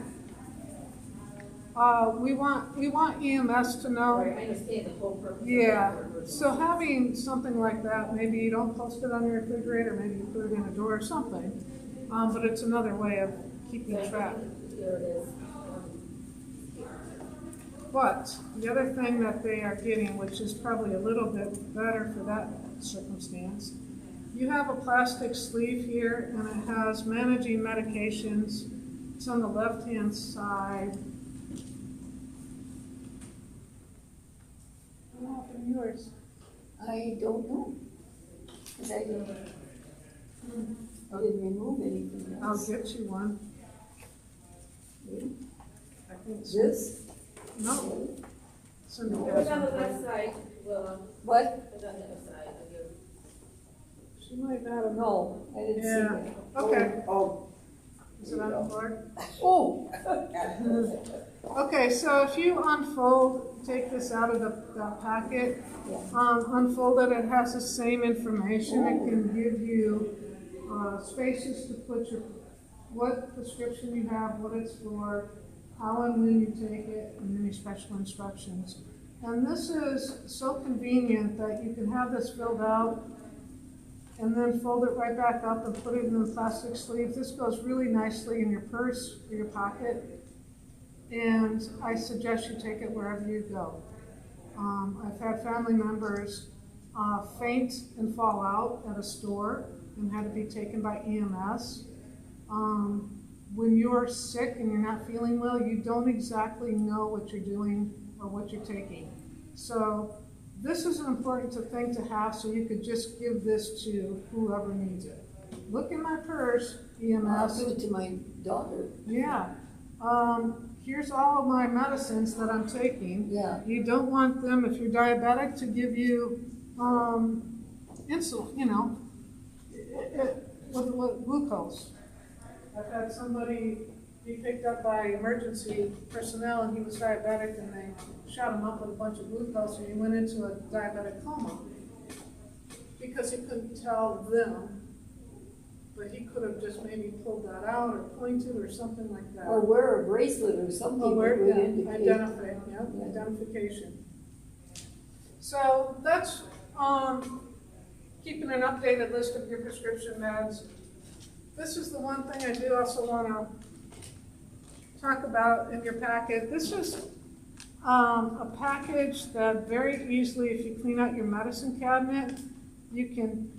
We want EMS to know. Right, I understand the whole purpose. Yeah, of it. so having something like that, maybe you don't post it on your refrigerator, maybe you put it in a door or something. But it's another way of keeping track. Here it is. But the other thing that they are getting, which is probably a little bit better for that circumstance, you have a plastic sleeve here and it has managing medications. It's on the left-hand side. What happened to yours? I don't know. 'Cause I didn't remove anything I'll else. get you one. Really? I think so. This? No. It's in the Put it on the other left one. side, Willa, What? put it on the other side of your. She might not have. No, I didn't see Yeah. that. Okay. Oh. Is it on the floor? Oh! Okay, so if you unfold, take this out of the packet, unfold it, it has the same information. It can give you spaces to put what prescription you have, what it's for, how and when you take it, and any special instructions. And this is so convenient that you can have this filled out and then fold it right back up and put it in the plastic sleeve. This goes really nicely in your purse or your pocket. And I suggest you take it wherever you go. I've had family members faint and fall out at a store and had to be taken by EMS. When you're sick and you're not feeling well, you don't exactly know what you're doing or what you're taking. So this is an important thing to have, so you could just give this to whoever needs it. Look in my purse, I'll EMS. give it to my daughter. Yeah. Here's all of my medicines that I'm taking. Yeah. You don't want them, if you're diabetic, to give you insulin, with glucose. I've had somebody be picked up by emergency personnel and he was diabetic and they shot him up with a bunch of glucose and he went into a diabetic coma because he couldn't tell them, but he could have just maybe pulled that out or pointed or something like that. Or wear a bracelet or something that would indicate. Identification. So that's keeping an updated list of your prescription meds. This is the one thing I do also want to talk about in your packet. This is a package that very easily, if you clean out your medicine cabinet, you can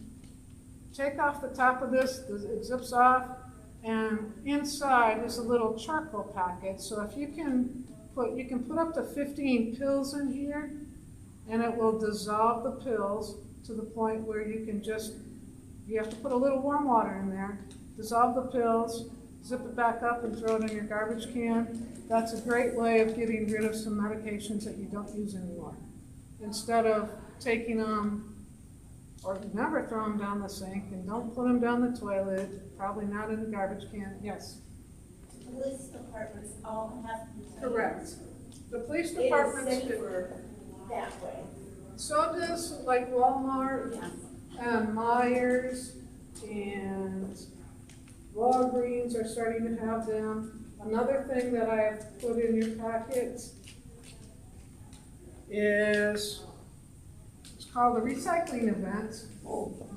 take off the top of this, it zips off, and inside is a little charcoal packet. So if you can put up to 15 pills in here, and it will dissolve the pills to the point where you have to put a little warm water in there, dissolve the pills, zip it back up and throw it in your garbage can. That's a great way of getting rid of some medications that you don't use anymore. Instead of taking them, or never throw them down the sink, and don't put them down the toilet, probably not in the garbage can. Yes? Police departments all have to be. Correct. The police It is departments do. safer that way. So does like Walmart Yeah. and Myers and Walgreens are starting to have them. Another thing that I have put in your packet is, it's called a recycling event,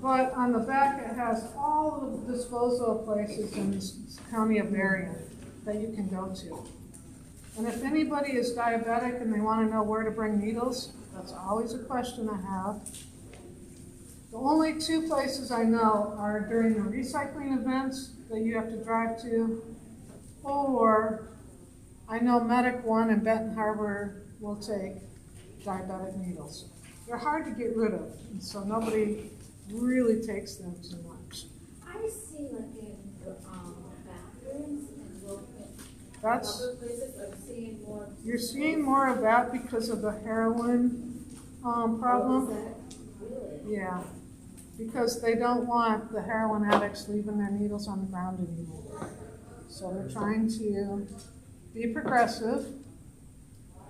but on the back it has all of the disposal places in this county of Marion that you can go to. And if anybody is diabetic and they want to know where to bring needles, that's always a question I have. The only two places I know are during the recycling events that you have to drive to, or I know Medic One in Benton Harbor will take diabetic needles. They're hard to get rid of, and so nobody really takes them too much. I see like in the bathrooms and That's, other places, I'm seeing more. you're seeing more of that because of the heroin problem. Really? Yeah, because they don't want the heroin addicts leaving their needles on the ground anymore. So they're trying to be progressive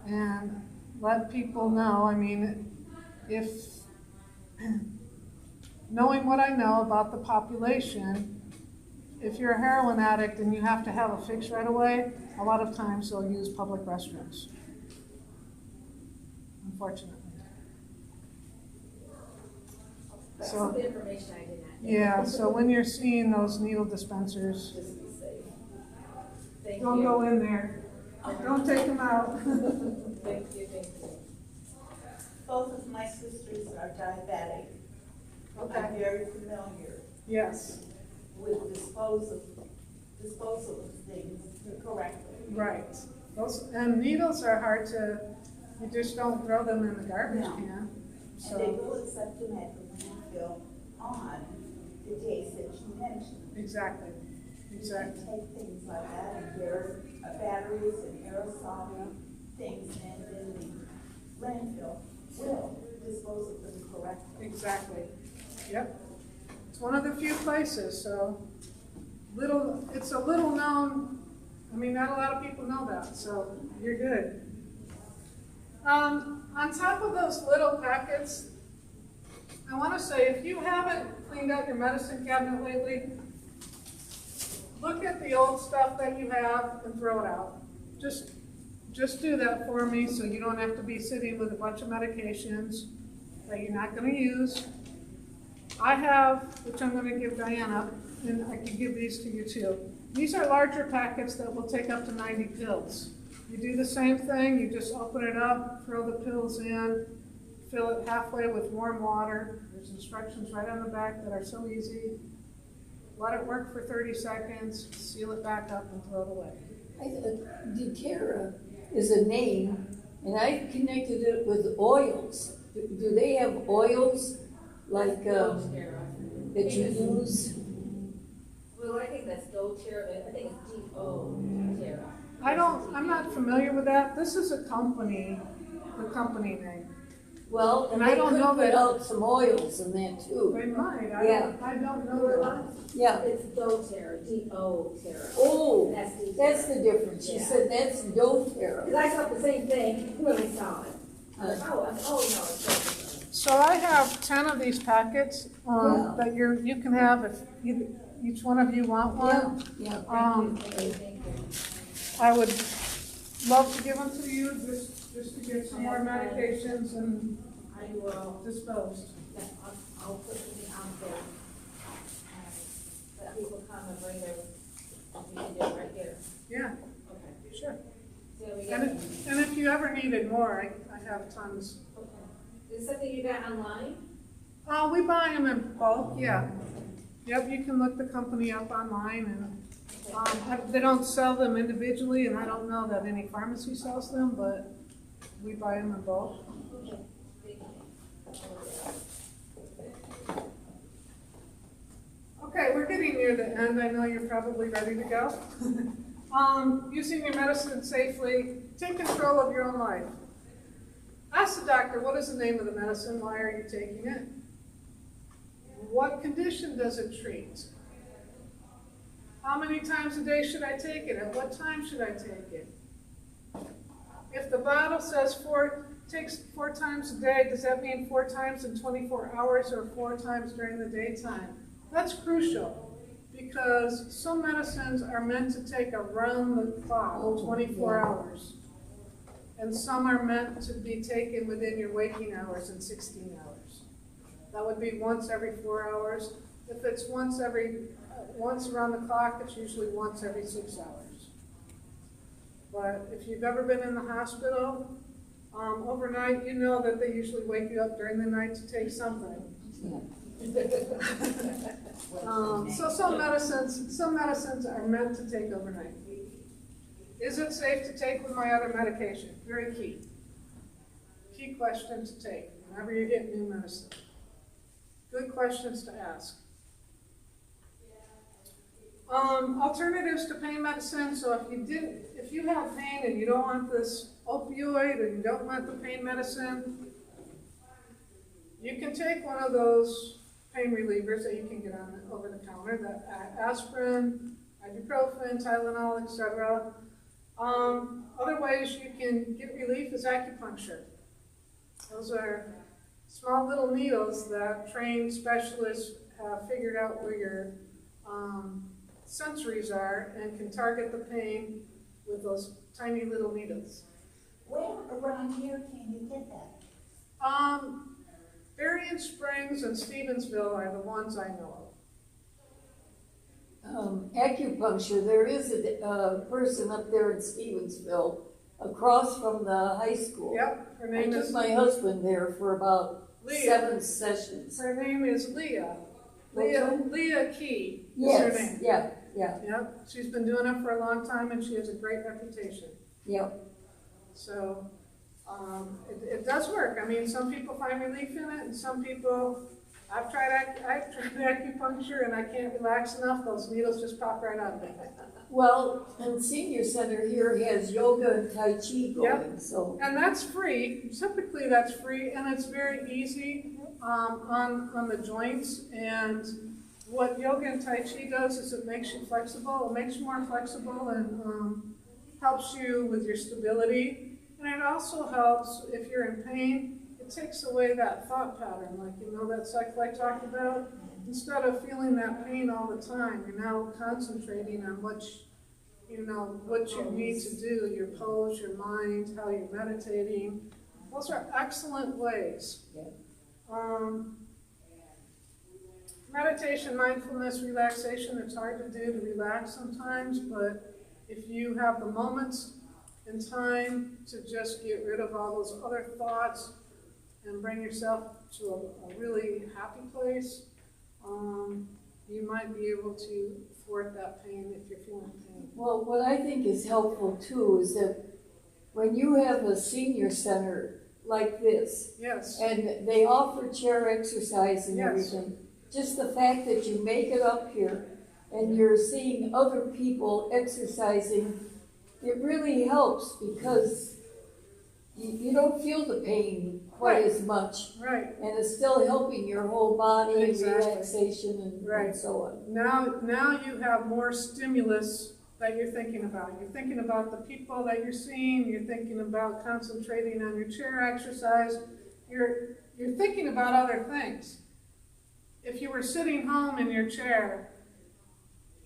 and let people know, I mean, if, knowing what I know about the population, if you're a heroin addict and you have to have a fix right away, a lot of times they'll use public restrooms, unfortunately. That's So- the information I did not. get. Yeah, so when you're seeing those needle dispensers, Just be safe. Thank don't you. go in there. Don't take them out. Thank you, thank you. Both of my sisters are diabetic. Okay. I'm very familiar Yes, with disposal of things correctly. right. Those, and needles are hard to, you just don't throw them in the garbage No. can. And they So, will accept them at the landfill on the days that you mentioned. exactly, exactly. Take things like that and there's batteries and aerosol things, and then the landfill will dispose of them correctly. Exactly, yep. It's one of the few places, so it's a little known, I mean, not a lot of people know that, so you're good. On top of those little packets, I want to say, if you haven't cleaned out your medicine cabinet lately, look at the old stuff that you have and throw it out. Just do that for me so you don't have to be sitting with a bunch of medications that you're not going to use. I have, which I'm going to give Diana, and I can give these to you too. These are larger packets that will take up to 90 pills. You do the same thing, you just open it up, throw the pills in, fill it halfway with warm water. There's instructions right on the back that are so easy. Let it work for 30 seconds, seal it back up and throw it away. doTERRA is a name, and I've connected it with oils. Do they have oils like that you use? Well, I think that's doTERRA, I think it's D-O-TERRA. I'm not familiar with that. This is a company, the company name. Well, And and I they don't could know put that- out some oils in that too. They might, Yeah. I don't know that. Yeah. It's doTERRA, D-O-TERRA. Oh, That's the- that's the difference. She Yeah. said that's doTERRA. Because I thought the same thing when I saw it. I was like, oh, no, it's doTERRA. So I have 10 of these packets Yeah. that you can have if each one of you want one. Yeah. Thank you. I would love to give them to you just to get some more medications and I will, disposed. yeah, I'll put them out there. Let people come and bring their, we can do it right here. Yeah, Okay. sure. So we And got, and if you ever needed more, I have tons. okay. Is it something you got online? We buy them in bulk, yeah. Yep, you can look the company up online and they don't sell them individually, and I don't know that any pharmacy sells them, but we buy them in bulk. Okay. Thank you. Okay, we're getting near the end. I know you're probably ready to go. Using your medicine safely, take control of your own life. Ask the doctor, what is the name of the medicine? Why are you taking it? What condition does it treat? How many times a day should I take it? At what time should I take it? If the bottle says takes 4 times a day, does that mean 4 times in 24 hours or 4 times during the daytime? That's crucial because some medicines are meant to take around the clock, 24 hours. And some are meant to be taken within your waking hours in 16 hours. That would be once every 4 hours. If it's once around the clock, it's usually once every 6 hours. But if you've ever been in the hospital overnight, you know that they usually wake you up during the night to take something. So some medicines are meant to take overnight. Is it safe to take with my other medication? Very key. Key question to take whenever you get new medicine. Good questions to ask. Alternatives to pain medicine. So if you have pain and you don't want this opioid and you don't want the pain medicine, you can take one of those pain relievers that you can get on over the counter, the aspirin, ibuprofen, Tylenol, etc. Other ways you can get relief is acupuncture. Those are small little needles that trained specialists have figured out where your sensories are and can target the pain with those tiny little needles. Where around here can you get that? Berrien Springs and Stevensville are the ones I know Acupuncture, there is a person up there in Stevensville, across from the high school. of. Yep, her I name took is my husband there for about Leah. 7 sessions. Her name is Leah. What's her name? Leah Key is her Yes, name. yeah. Yep, she's been doing it for a long time and she has a great reputation. Yep. So, it does work. I mean, some people find relief in it and some people, I've tried acupuncture and I can't relax enough, those needles just pop right out of me. Well, and senior center here has yoga and Tai Chi going, so. And that's free, typically that's free, and it's very easy on the joints. And what yoga and Tai Chi does is it makes you flexible, it makes you more flexible and helps you with your stability. And it also helps if you're in pain, it takes away that thought pattern, like that cycle I talked about. Instead of feeling that pain all the time, you're now concentrating on what you need to do, your pose, your mind, how you're meditating. Those are excellent ways. Meditation, mindfulness, relaxation, it's hard to do to relax sometimes, but if you have the moments and time to just get rid of all those other thoughts and bring yourself to a really happy place, you might be able to thwart that pain if you're feeling pain. Well, what I think is helpful too is that when you have a senior center like this, Yes. and they offer chair exercise and Yes. everything, just the fact that you make it up here and you're seeing other people exercising, it really helps because you don't feel the pain quite Right. as much. Right. And it's still helping your whole body Exactly. and relaxation and Right. so on. Now you have more stimulus that you're thinking about. You're thinking about the people that you're seeing. You're thinking about concentrating on your chair exercise. You're thinking about other things. If you were sitting home in your chair,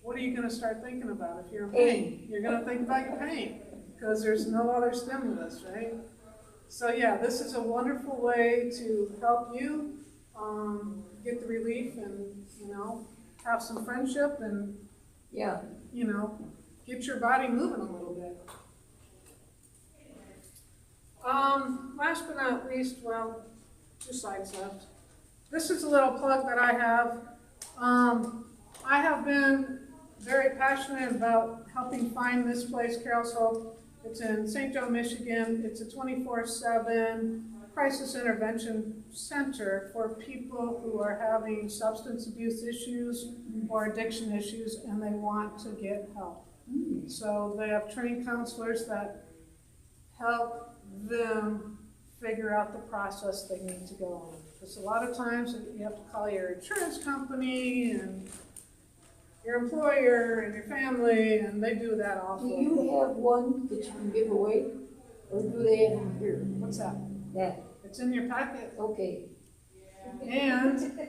what are you going to start thinking about if you're in pain? You're going to think about your pain because there's no other stimulus, right? So yeah, this is a wonderful way to help you get the relief and, have some friendship and, Yeah. get your body moving a little bit. Last but not least, well, 2 slides left. This is a little plug that I have. I have been very passionate about helping find this place, Carol's Hope. It's in St. Joe, Michigan. It's a 24/7 crisis intervention center for people who are having substance abuse issues or addiction issues and they want to get help. So they have trained counselors that help them figure out the process they need to go on. Because a lot of times you have to call your insurance company and your employer and your family, and they do that Do also. you have one that you can give away? Or do they have them here? What's that? Yeah, It's in your packet. okay. And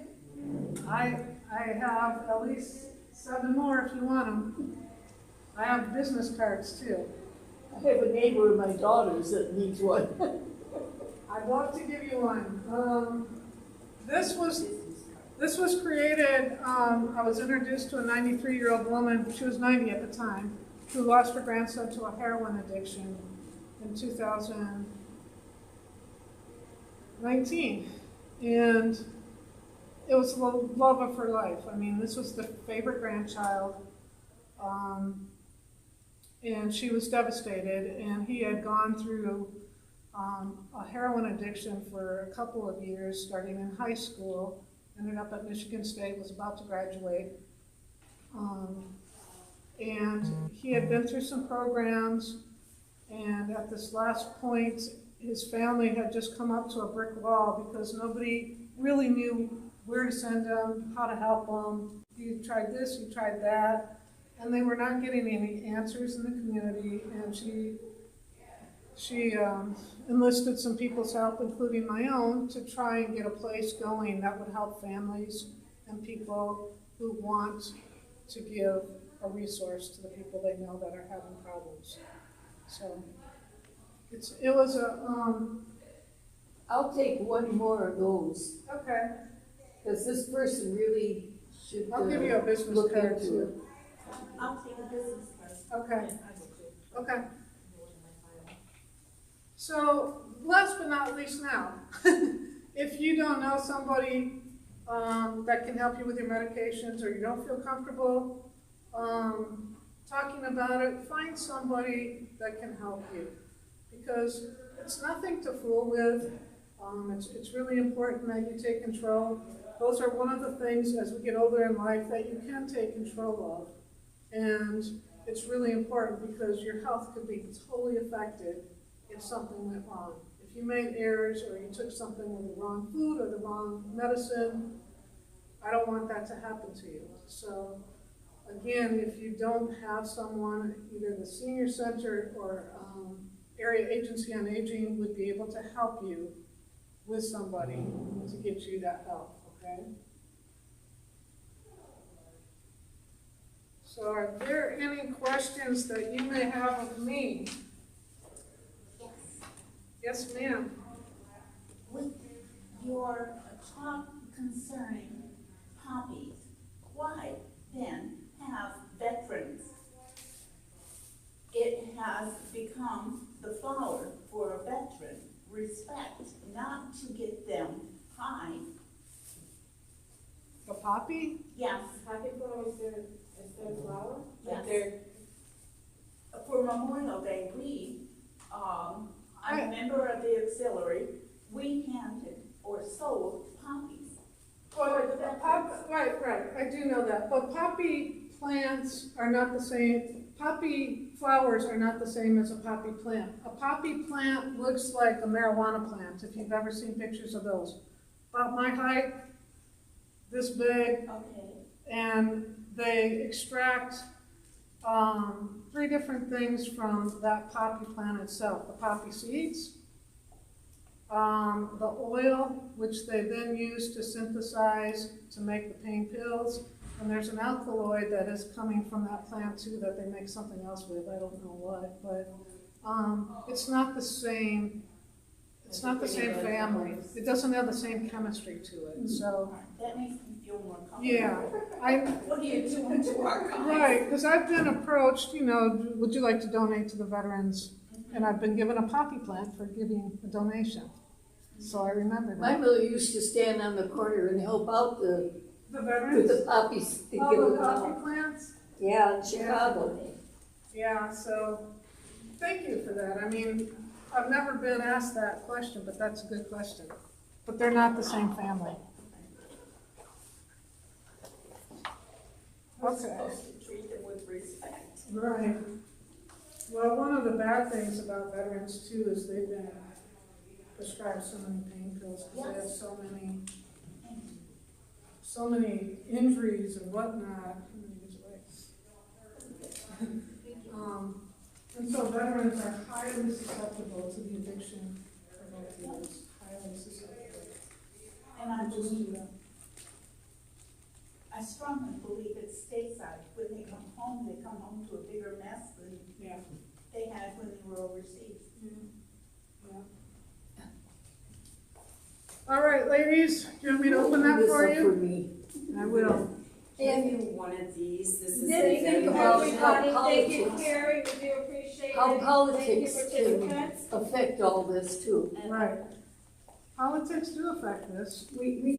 I have at least 7 more if you want them. I have business cards too. I have a neighbor of my daughter's that needs one. I'd love to give you one. This was created, I was introduced to a 93-year-old woman, she was 90 at the time, who lost her grandson to a heroin addiction in 2019. And it was the love of her life. I mean, this was the favorite grandchild. And she was devastated, and he had gone through a heroin addiction for a couple of years, starting in high school, ended up at Michigan State, was about to graduate. And he had been through some programs, and at this last point, his family had just come up to a brick wall because nobody really knew where to send him, how to help him. You tried this, you tried that. and they were not getting any answers in the community, and she enlisted some people's help, including my own, to try and get a place going that would help families and people who want to give a resource to the people they know that are having problems. So it was a, I'll take one more of those, okay, because this person really should I'll give you a business look card into too. it. I'll take a business card. Okay, okay. So, last but not least now, if you don't know somebody that can help you with your medications, or you don't feel comfortable talking about it, find somebody that can help you. Because it's nothing to fool with. It's really important that you take control. Those are one of the things as we get older in life that you can take control of. And it's really important because your health could be totally affected if something went wrong. If you made errors or you took something with the wrong food or the wrong medicine, I don't want that to happen to you. So again, if you don't have someone, either the senior center or area agency on aging would be able to help you with somebody to get you that help, okay? So are there any questions that you may have of me? Yes, ma'am. With your talk concerning poppies, why then have veterans? It has become the flower for a veteran, respect, not to get them high. The poppy? Yes, Poppy flower is their flower? yes. They're, For Memorial Day, I'm a member of the auxiliary, we handed or sold poppies. Right, I do know that, but poppy plants are not the same, poppy flowers are not the same as a poppy plant. A poppy plant looks like a marijuana plant, if you've ever seen pictures of those. About my height, this big, Okay. and they extract 3 different things from that poppy plant itself. The poppy seeds, the oil, which they then use to synthesize to make the pain pills, and there's an alkaloid that is coming from that plant too that they make something else with, I don't know what, but it's not the same, it's not the same family. It doesn't have the same chemistry to it, so. That makes me feel more comfortable. Yeah, What are you doing to our guys? right, because I've been approached, would you like to donate to the veterans? And I've been given a poppy plant for giving a donation. So I remember My that. mother used to stand on the corner and help out The with veterans? the poppies to give Oh, the them poppy out. plants? Yeah, in Chicago. Yeah, so, thank you for that. I mean, I've never been asked that question, but that's a good question. But they're not the same family. We're Okay. supposed to treat them with respect. Right. Well, one of the bad things about veterans too is they've been prescribed so many pain pills because they have so many injuries and whatnot. And so veterans are highly susceptible to the addiction of opioids, highly susceptible. And I Just believe, do that. I strongly believe it's stateside. When they come home to a bigger mess than Yeah. they had when they were overseas. Yeah. All right, ladies, do you want me to open that This for up you? for me. I will. Give you one of these, this is. Then think about how Thank you, politics, Carrie, we do appreciate it. how Thank you, politics can participants. affect all this too. Right. Politics do affect this. We